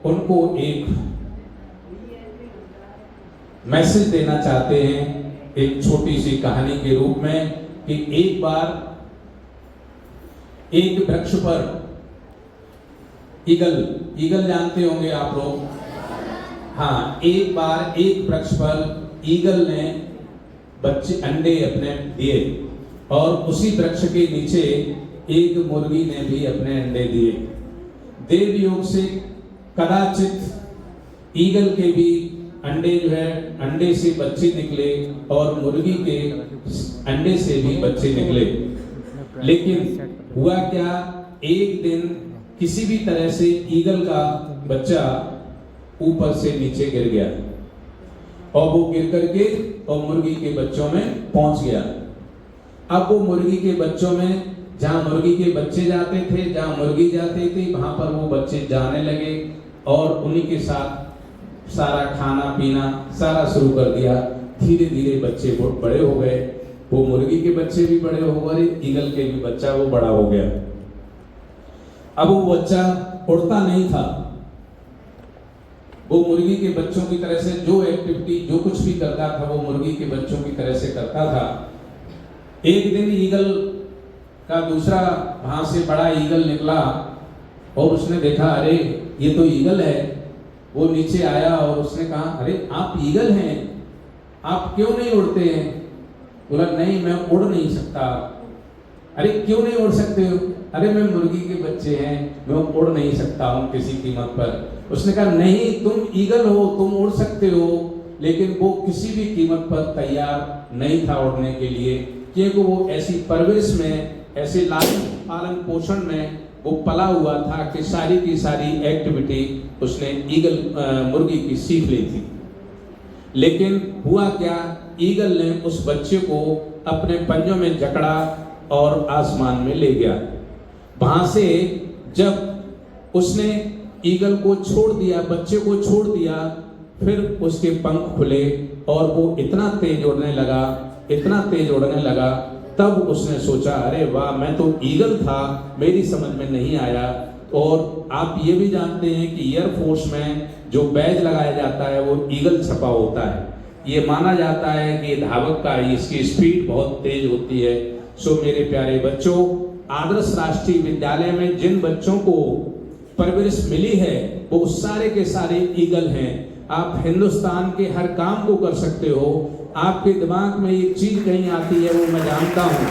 Speaker 10: उनको एक मैसेज देना चाहते हैं एक छोटी सी कहानी के रूप में कि एक बार एक वृक्ष पर ईगल जानते होंगे आप लोग। हाँ, एक बार एक वृक्ष पर ईगल ने बच्चे अंडे अपने दिए और उसी वृक्ष के नीचे एक मुर्गी ने भी अपने अंडे दिए। देव योग से कदाचित ईगल के भी अंडे जो है अंडे से बच्चे निकले और मुर्गी के अंडे से भी बच्चे निकले। लेकिन हुआ क्या, एक दिन किसी भी तरह से ईगल का बच्चा ऊपर से नीचे गिर गया और वो गिर करके और मुर्गी के बच्चों में पहुंच गया। अब वो मुर्गी के बच्चों में जहां मुर्गी के बच्चे जाते थे, जहां मुर्गी जाती थी, वहां पर वो बच्चे जाने लगे और उन्हीं के साथ सारा खाना पीना सारा शुरू कर दिया। धीरे धीरे बच्चे बहुत बड़े हो गए, वो मुर्गी के बच्चे भी बड़े हो गए, ईगल के भी बच्चा वो बड़ा हो गया। अब वो बच्चा उड़ता नहीं था, वो मुर्गी के बच्चों की तरह से जो एक्टिविटी जो कुछ भी करता था वो मुर्गी के बच्चों की तरह से करता था। एक दिन ईगल का दूसरा वहां से बड़ा ईगल निकला और उसने देखा अरे ये तो ईगल है। वो नीचे आया और उसने कहा अरे आप ईगल हैं, आप क्यों नहीं उड़ते हैं? बोला नहीं मैं उड़ नहीं सकता। अरे क्यों नहीं उड़ सकते हो? अरे मैं मुर्गी के बच्चे हैं, मैं उड़ नहीं सकता हूँ किसी कीमत पर। उसने कहा नहीं तुम ईगल हो, तुम उड़ सकते हो। लेकिन वो किसी भी कीमत पर तैयार नहीं था उड़ने के लिए, क्योंकि वो ऐसी परवरिश में ऐसे लालन पालन पोषण में वो पला हुआ था कि सारी की सारी एक्टिविटी उसने ईगल मुर्गी की सीख ली थी। लेकिन हुआ क्या, ईगल ने उस बच्चे को अपने पंजों में जकड़ा और आसमान में ले गया। वहां से जब उसने ईगल को छोड़ दिया, बच्चे को छोड़ दिया, फिर उसके पंख खुले और वो इतना तेज उड़ने लगा, इतना तेज उड़ने लगा। तब उसने सोचा अरे वाह मैं तो ईगल था, मेरी समझ में नहीं आया। और आप ये भी जानते हैं कि एयरफोर्स में जो बैज लगाया जाता है वो ईगल छपा होता है। ये माना जाता है कि धावक का इसकी स्पीड बहुत तेज होती है। सो मेरे प्यारे बच्चों, आदर्श राष्ट्रीय विद्यालय में जिन बच्चों को परवरिश मिली है वो सारे के सारे ईगल हैं। आप हिंदुस्तान के हर काम को कर सकते हो। आपके दिमाग में एक चीज कहीं आती है वो मैं जानता हूं।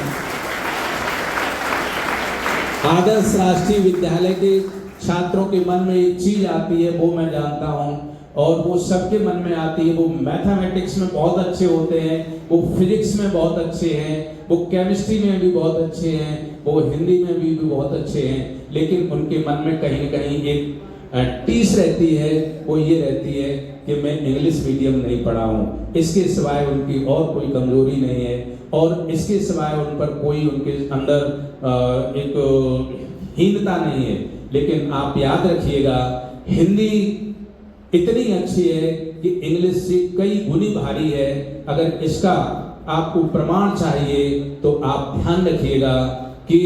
Speaker 10: आदर्श राष्ट्रीय विद्यालय के छात्रों के मन में एक चीज आती है वो मैं जानता हूं और वो सबके मन में आती है। वो मैथमेटिक्स में बहुत अच्छे होते हैं, वो फिजिक्स में बहुत अच्छे हैं, वो केमिस्ट्री में भी बहुत अच्छे हैं, वो हिंदी में भी बहुत अच्छे हैं। लेकिन उनके मन में कहीं न कहीं एक टीस रहती है, वो ये रहती है कि मैं इंग्लिश मीडियम नहीं पढ़ा हूँ। इसके सिवाय उनकी और कोई कमजोरी नहीं है और इसके सिवाय उन पर कोई उनके अंदर एक हीनता नहीं है। लेकिन आप याद रखिएगा हिंदी इतनी अच्छी है कि इंग्लिश से कई गुनी भारी है। अगर इसका आपको प्रमाण चाहिए तो आप ध्यान रखिएगा कि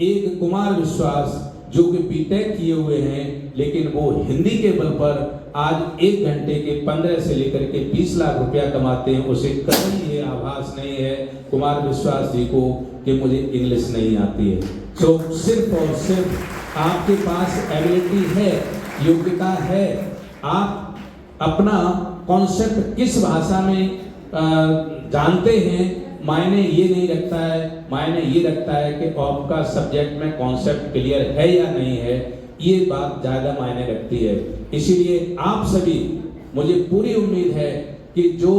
Speaker 10: एक कुमार विश्वास जो कि बीटेक किए हुए हैं लेकिन वो हिंदी के बल पर आज 1 घंटे के 15 से लेकर के 20 लाख रुपया कमाते हैं। उसे कभी ये आभास नहीं है कुमार विश्वास जी को कि मुझे इंग्लिश नहीं आती है। तो सिर्फ और सिर्फ आपके पास एबिलिटी है, योग्यता है। आप अपना कॉन्सेप्ट किस भाषा में जानते हैं मायने ये नहीं रखता है, मायने ये रखता है कि आपका सब्जेक्ट में कॉन्सेप्ट क्लियर है या नहीं है, ये बात ज्यादा मायने रखती है। इसीलिए आप सभी, मुझे पूरी उम्मीद है कि जो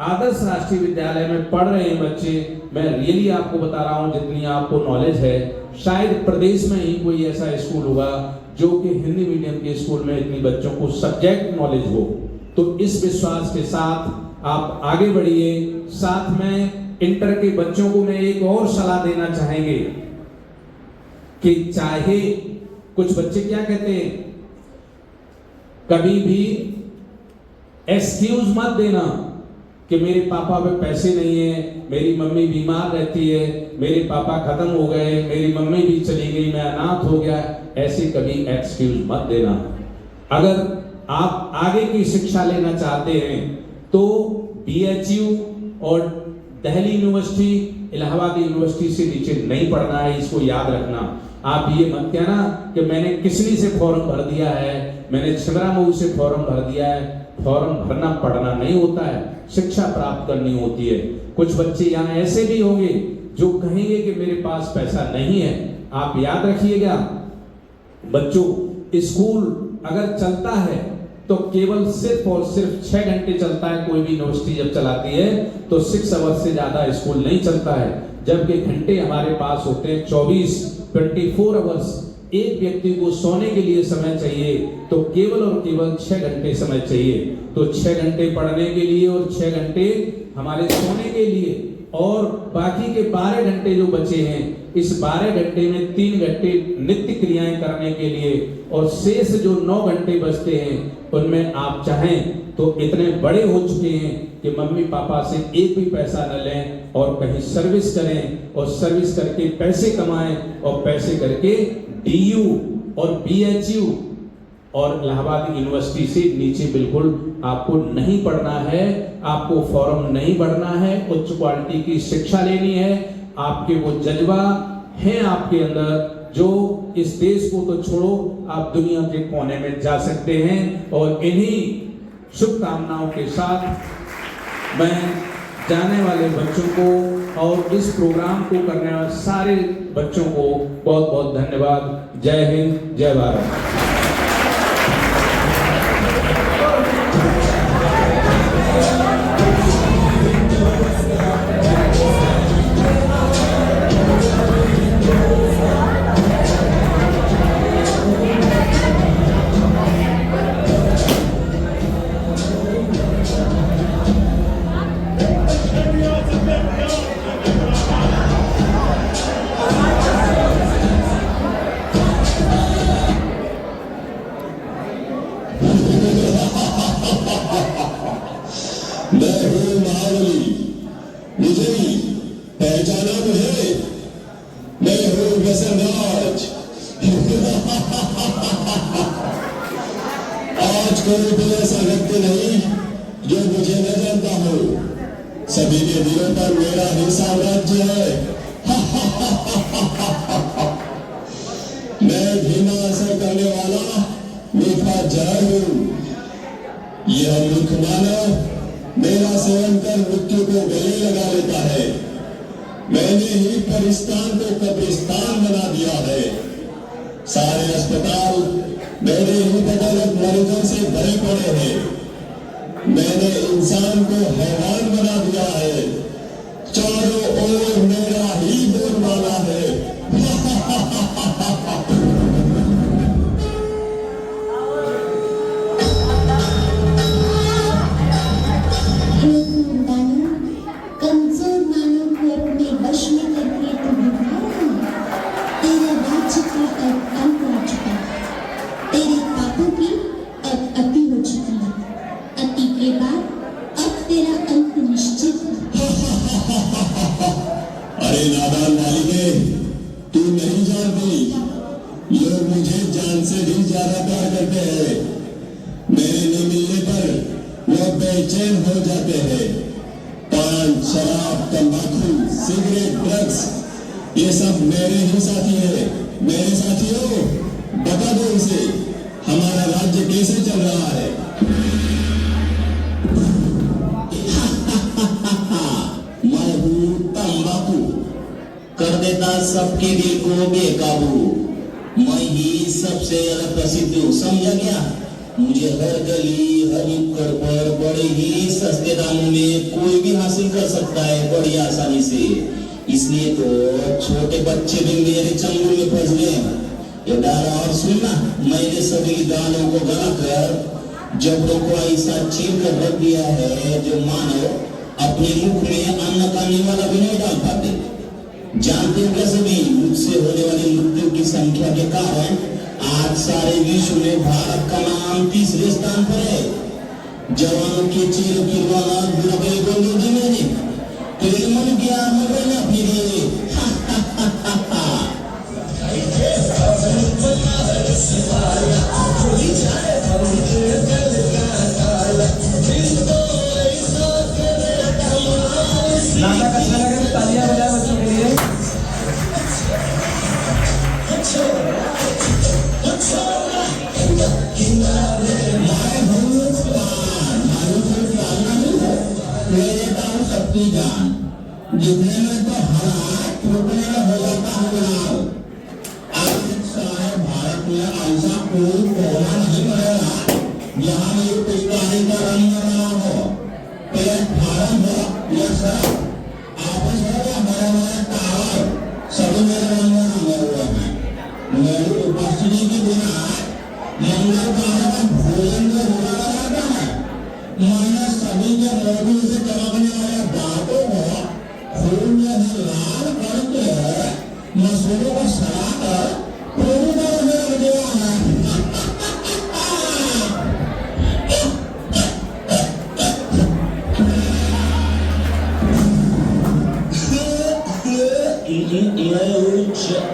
Speaker 10: आदर्श राष्ट्रीय विद्यालय में पढ़ रहे हैं बच्चे, मैं रियली आपको बता रहा हूँ जितनी आपको नॉलेज है, शायद प्रदेश में ही कोई ऐसा स्कूल होगा जो कि हिंदी मीडियम के स्कूल में इतनी बच्चों को सब्जेक्ट नॉलेज हो। तो इस विश्वास के साथ आप आगे बढ़िए। साथ में इंटर के बच्चों को मैं एक और सलाह देना चाहेंगे कि चाहे कुछ बच्चे क्या कहते हैं, कभी भी एक्सक्यूज मत देना कि मेरे पापा पे पैसे नहीं है, मेरी मम्मी बीमार रहती है, मेरे पापा खत्म हो गए, मेरी मम्मी भी चली गई, मैं अनाथ हो गया, ऐसे कभी एक्सक्यूज मत देना। अगर आप आगे की शिक्षा लेना चाहते हैं तो BHU और दिल्ली यूनिवर्सिटी, इलाहाबाद यूनिवर्सिटी से नीचे नहीं पढ़ना है, इसको याद रखना। आप ये मत कहना कि मैंने किसली से फॉर्म भर दिया है, मैंने छिबरा मऊ से फॉर्म भर दिया है। फॉर्म भरना पढ़ना नहीं होता है, शिक्षा प्राप्त करनी होती है। कुछ बच्चे यहाँ ऐसे भी होंगे जो कहेंगे कि मेरे पास पैसा नहीं है। आप याद रखिएगा बच्चों, स्कूल अगर चलता है तो केवल सिर्फ और सिर्फ 6 घंटे चलता है। कोई भी यूनिवर्सिटी जब चलाती है तो 6 आवर्स से ज्यादा स्कूल नहीं चलता है, जबकि घंटे हमारे पास होते हैं 24 आवर्स। एक व्यक्ति को सोने के लिए समय चाहिए तो केवल और केवल 6 घंटे समय चाहिए। तो 6 घंटे पढ़ने के लिए और 6 घंटे हमारे सोने के लिए, और बाकी के 12 घंटे जो बचे हैं, इस 12 घंटे में 3 घंटे नित्य क्रियाएं करने के लिए, और शेष जो 9 घंटे बचते हैं उनमें आप चाहें तो इतने बड़े हो चुके हैं कि मम्मी पापा से एक भी पैसा न लें और कहीं सर्विस करें, और सर्विस करके पैसे कमाएं, और पैसे करके DU और BHU और इलाहाबाद यूनिवर्सिटी से नीचे बिल्कुल आपको नहीं पढ़ना है, आपको फॉर्म नहीं भरना है, उच्च क्वालिटी की शिक्षा लेनी है। आपके वो जज्बा है आपके अंदर, जो इस देश को तो छोड़ो आप दुनिया के कोने में जा सकते हैं। और इन्हीं शुभकामनाओं के साथ मैं जाने वाले बच्चों को और इस प्रोग्राम को करने वाले सारे बच्चों को बहुत बहुत धन्यवाद। जय हिंद, जय भारत।
Speaker 11: आज कोई भी ऐसा व्यक्ति नहीं जो मुझे न जानता हो। सभी के दिलों पर मेरा ही साम्राज्य है। मैं धीमा असर करने वाला मीठा जहर हूँ। यह मूर्ख मानव मेरा सेवन कर मृत्यु को गले लगा लेता है। मैंने ही परिस्तान को कब्रिस्तान बना दिया है। सारे अस्पताल मेरे ही बदौलत मरीजों से भरे पड़े हैं। मैंने इंसान को हैवान बना दिया है। चारों ओर मेरा ही बोलबाला है।
Speaker 12: कमजोर मानव को अपने वश में करके तो बिठा रहा। तेरे राज्य का अब अंत आ चुका। तेरे पापों की अब अति हो चुकी है। अति के बाद अब तेरा अंत निश्चित है।
Speaker 11: अरे नादान बालिके, तू नहीं जानती, लोग मुझे जान से भी ज्यादा प्यार करते हैं। मेरे न मिलने पर वो बेचैन हो जाते हैं। पान, शराब, तंबाकू, सिगरेट, ड्रग्स, ये सब मेरे ही साथी है। मेरे साथियों, बता दो इसे, हमारा राज्य कैसे चल रहा है?
Speaker 13: मैं हूँ तंबाकू, कर देता सबके दिल को बेकाबू। मैं ही सबसे ज्यादा प्रसिद्ध हूँ, समझा क्या? मुझे हर गली हर नुक्कड़ पर बड़े ही सस्ते दामों में कोई भी हासिल कर सकता है, बड़ी आसानी से। इसलिए तो छोटे बच्चे भी मेरे चंगुल में फंस गए। ये डाला और सुनना, मैंने सभी गालों को गला कर जबड़ों को ऐसा चीर कर रख दिया है जो मानो अपने मुख में अन्न खाने वाला भी नहीं डाल पाते। जानते हो क्या सभी, मुझसे होने वाली मृत्यु की संख्या के कारण आज सारे विश्व में भारत का नाम तीसरे स्थान पर है। जवानों के चेहरों की वाला बुढ़ापे को दी मैंने तेरे मन की आग में ना फिरे
Speaker 6: नाटक अच्छा लगे तो तालियां बजाएं बच्चों के लिए।
Speaker 13: सबकी जान जितने में तो हालात रुकने हो जाता हूँ आज सारे भारत में ऐसा कोई कोना नहीं मिलेगा जहाँ ये पिचकारी का रंग बना हो प्लेटफार्म हो या सड़क आपस हो या बड़े बड़े टावर सभी मेरे रंग में रंगे हुए हैं। मेरी उपस्थिति के बिना मंगल का भोजन में बुरा लगाता है। मैंने सभी के मोदी से चमकने वाले दांतों को खून में लाल करके मसूरों को सड़ाकर पूरी तरह से रख दिया है।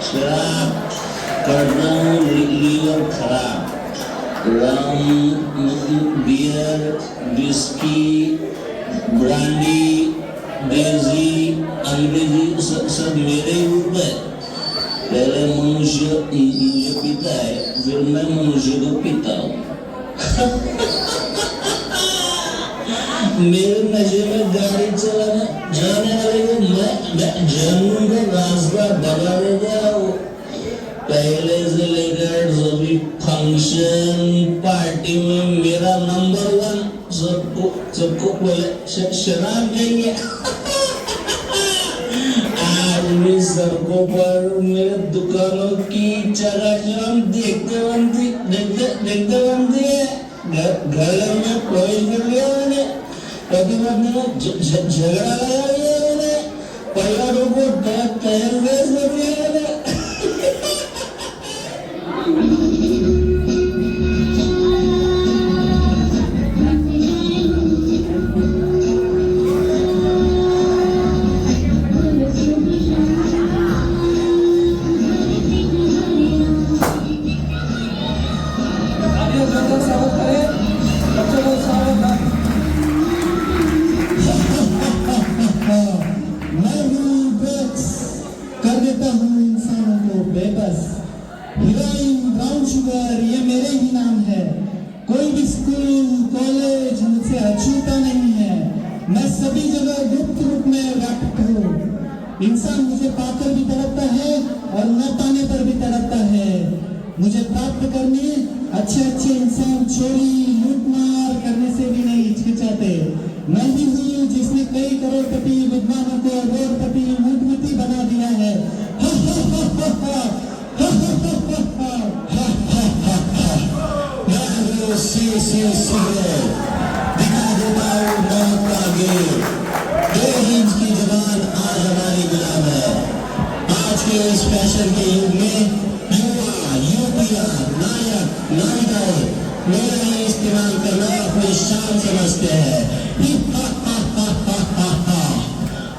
Speaker 13: शराब कर रहा हूँ लीवर खराब रम बियर विस्की ब्रांडी देसी अंग्रेजी सब मेरे ही रूप है। पहले मनुष्य ये पीता है फिर मैं मनुष्य को पीता हूँ। मेरे नशे में गाड़ी चलाने जाने वाले को मैं जानूं का रास्ता बता दे गया हूँ। पहले से लेकर सभी फंक्शन पार्टी में मेरा नंबर 1 सबको पहले शराब देंगे। आज भी सड़कों पर मेरे दुकानों की चकाचौंध देखते बनती है। घर में कोई कर लिया मैंने पति पत्नी में झगड़ा लगा लिया मैंने परिवारों को तैर बेच दिया मैंने। इंसान मुझे पाकर भी तड़पता है और न पाने पर भी तड़पता है। मुझे प्राप्त करने अच्छे इंसान चोरी लूटमार करने से भी नहीं हिचकिचाते। मैं भी हूँ जिसने कई करोड़पति विद्वानों को अरबपति मूर्खमती बना दिया है। दिखा देता हूँ मौत का गेम। 2 इंच की जबान आज हमारी गुलाम है। आज के इस फैशन के युग में युवा युवतियां नायक नायिकाएं मेरा ही इस्तेमाल करना अपनी शान समझते हैं।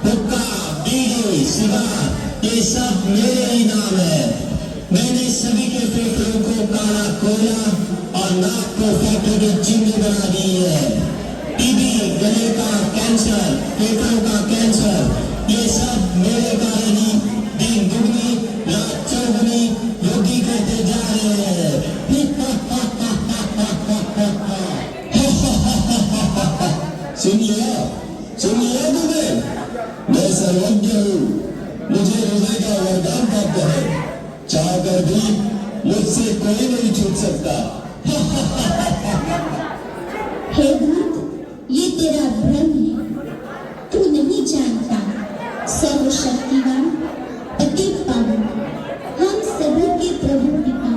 Speaker 13: हुक्का बीड़ी सिगार ये सब मेरे ही नाम है। मैंने सभी के फेफड़ों को काला कोयला और नाक को फैक्ट्री की चिमनी बना दी है। टीबी गले का कैंसर फेफड़ों का कैंसर ये सब मेरे कारण ही दिन दुगनी रात चौगुनी योगी करते जा रहे हैं। सुन लिया तुम्हें मैं सर्वज्ञ हूँ। मुझे हृदय का वरदान प्राप्त है। चाहकर भी मुझसे कोई नहीं छूट सकता।
Speaker 12: हे भूत, ये तेरा भ्रम है। तू नहीं जानता सर्वशक्तिवान अति पावन हम सभी के प्रभु पिता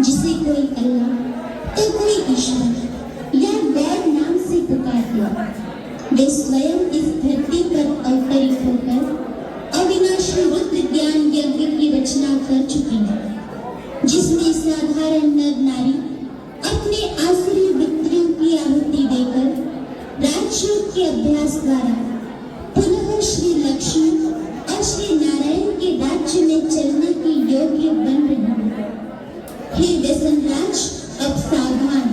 Speaker 12: जिसे कोई अल्लाह तो कोई ईश्वर या गॉड नाम से पुकारते वे स्वयं इस धरती पर अवतरित होकर अविनाशी रुद्र ज्ञान यज्ञ की रचना कर चुके हैं, जिसमें साधारण नर नारी अपने आसुरी विक्रियों की आहुति देकर के अभ्यास द्वारा पुनः श्री लक्ष्मी और श्री नारायण के राज्य में चलने के योग्य बन रही है। हे व्यसनराज, अब सावधान।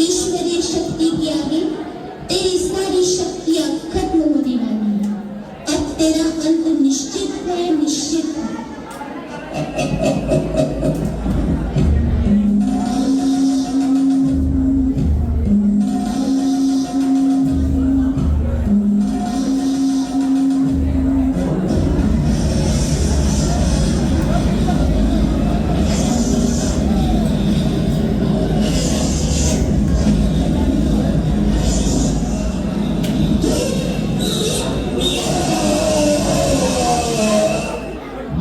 Speaker 12: ईश्वरीय शक्ति के आगे तेरी सारी शक्तियां खत्म होने वाली हैं। अब तेरा अंत निश्चित है, निश्चित है।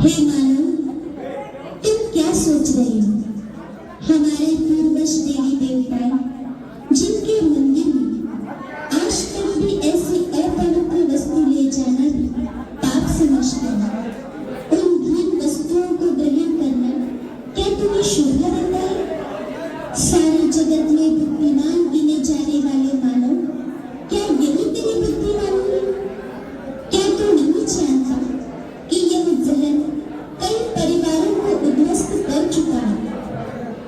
Speaker 12: हे मानव, तुम क्या सोच रहे हो? हमारे पूर्वज देवी देवता जिनके मंदिर में आज तक भी ऐसी अपवित्र वस्तु ले जाना भी पाप समझते हैं, उन घृण वस्तुओं को ग्रहण करना क्या तुम्हें शोभा देता है? सारे जगत में बुद्धिमान गिने जाने वाले मानव, क्या यही तेरी बुद्धिमानी है? क्या तू नहीं जानता कि यह जहर कई परिवारों को उद्ध्वस्त कर चुका है,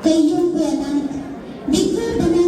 Speaker 12: कईयों को अनाथ विधवा बना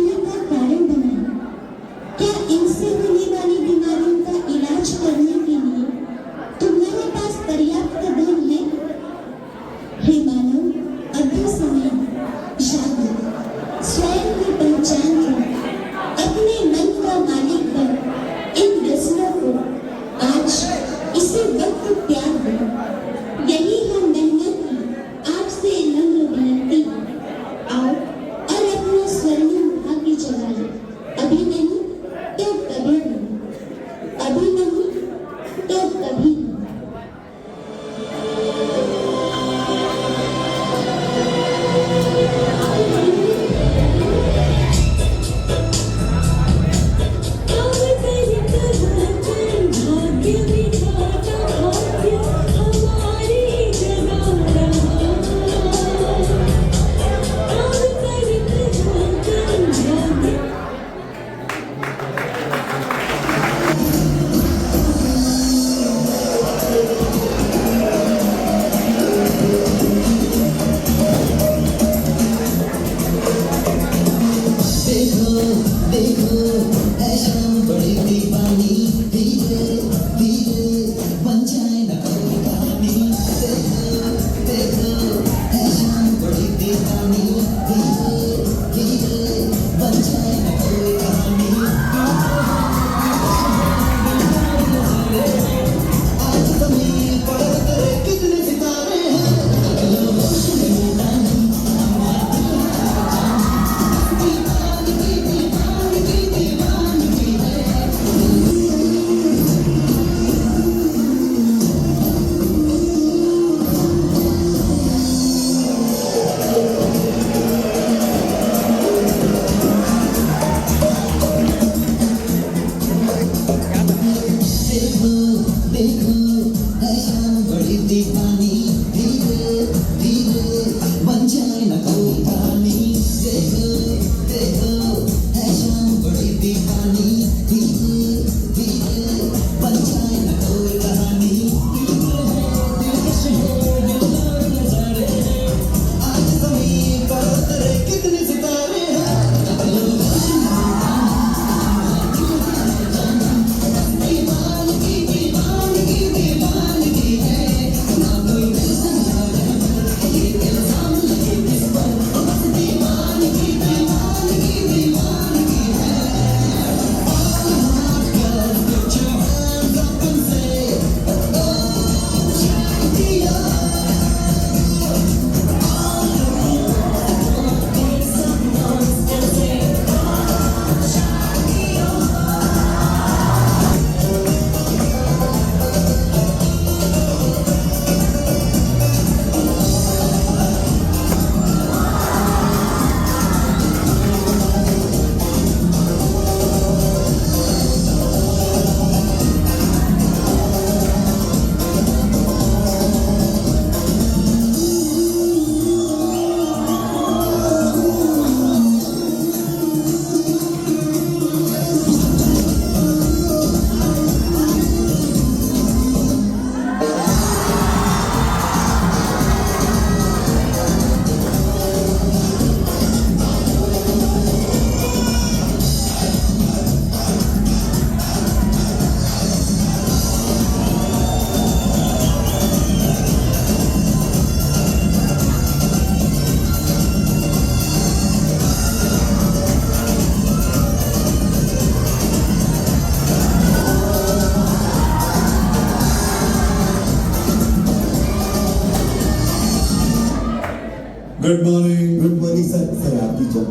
Speaker 11: गुड मॉर्निंग सर। सर आपकी जब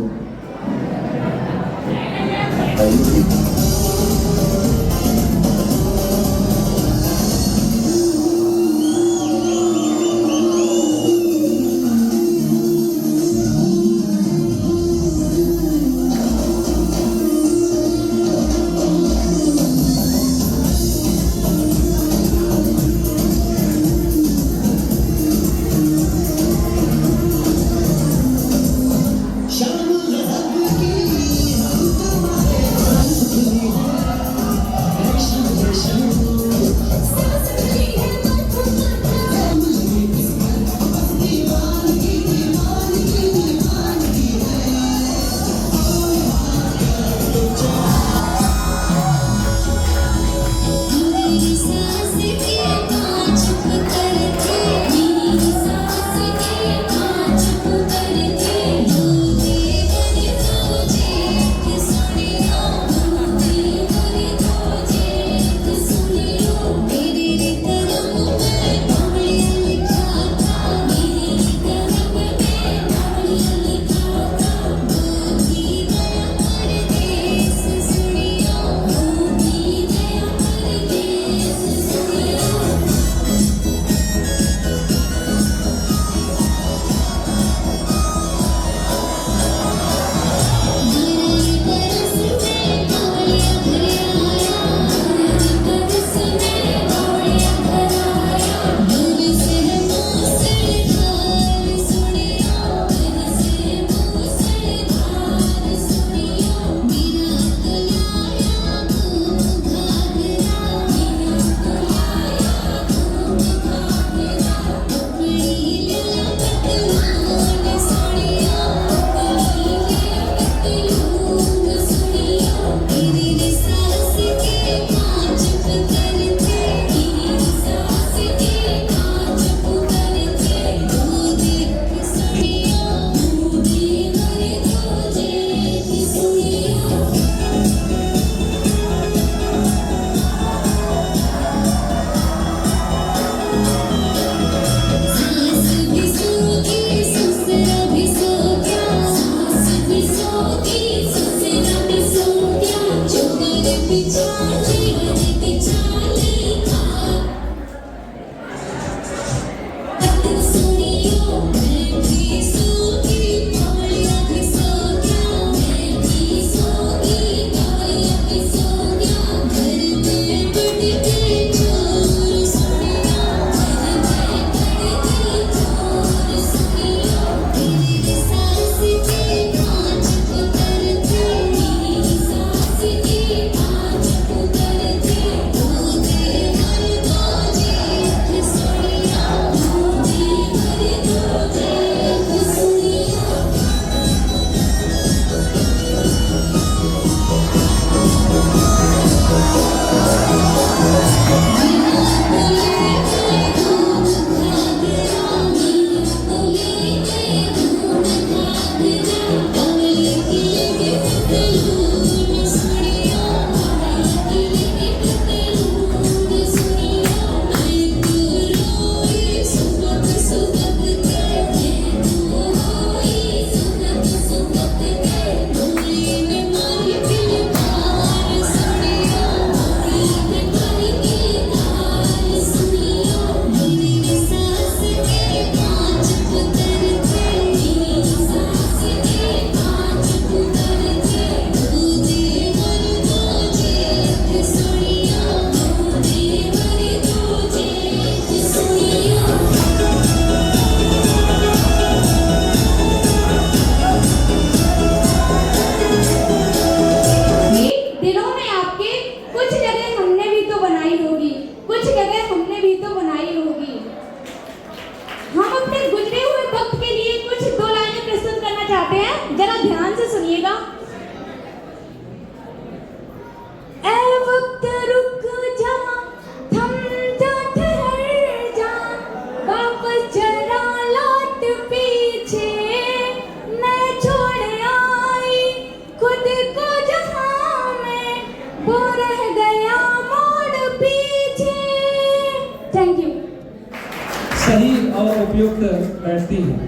Speaker 6: सही और उपयुक्त बैठती हैं।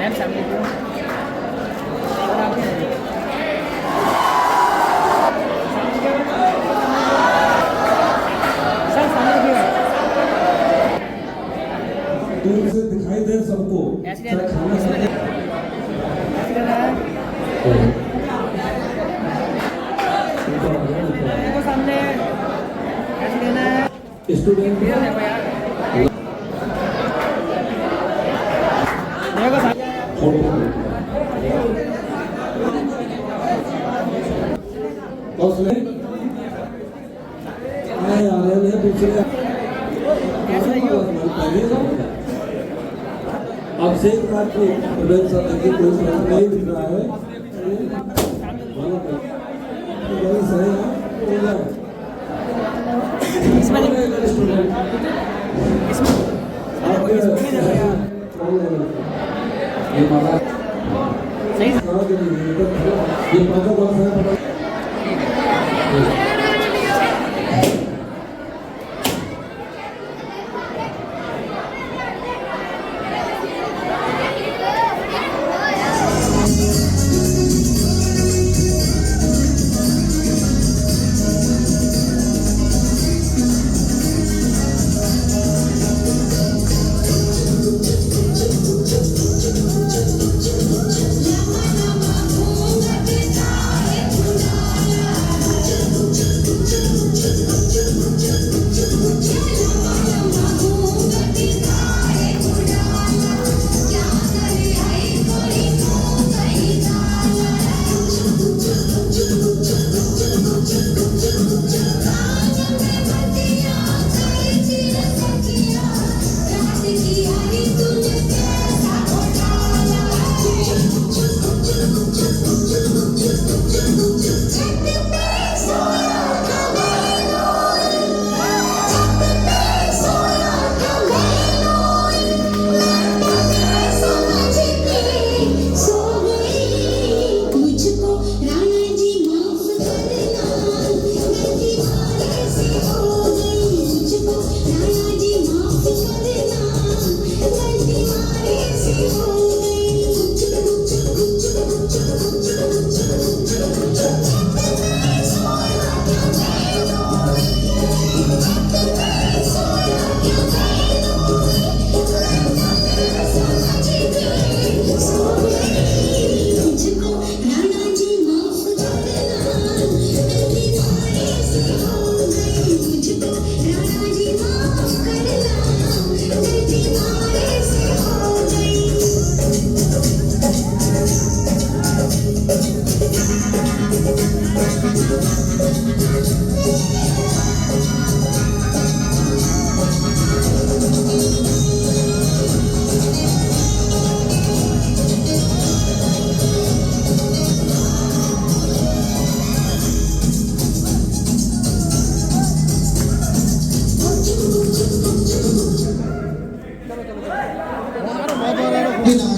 Speaker 5: दूर से दिखाई दे सबको चाहे खाना
Speaker 6: सामने
Speaker 5: स्टूडेंट अब से एक बात को प्रवेश देखिए कोई प्रश्न नहीं दिख रहा है सही है
Speaker 8: बिना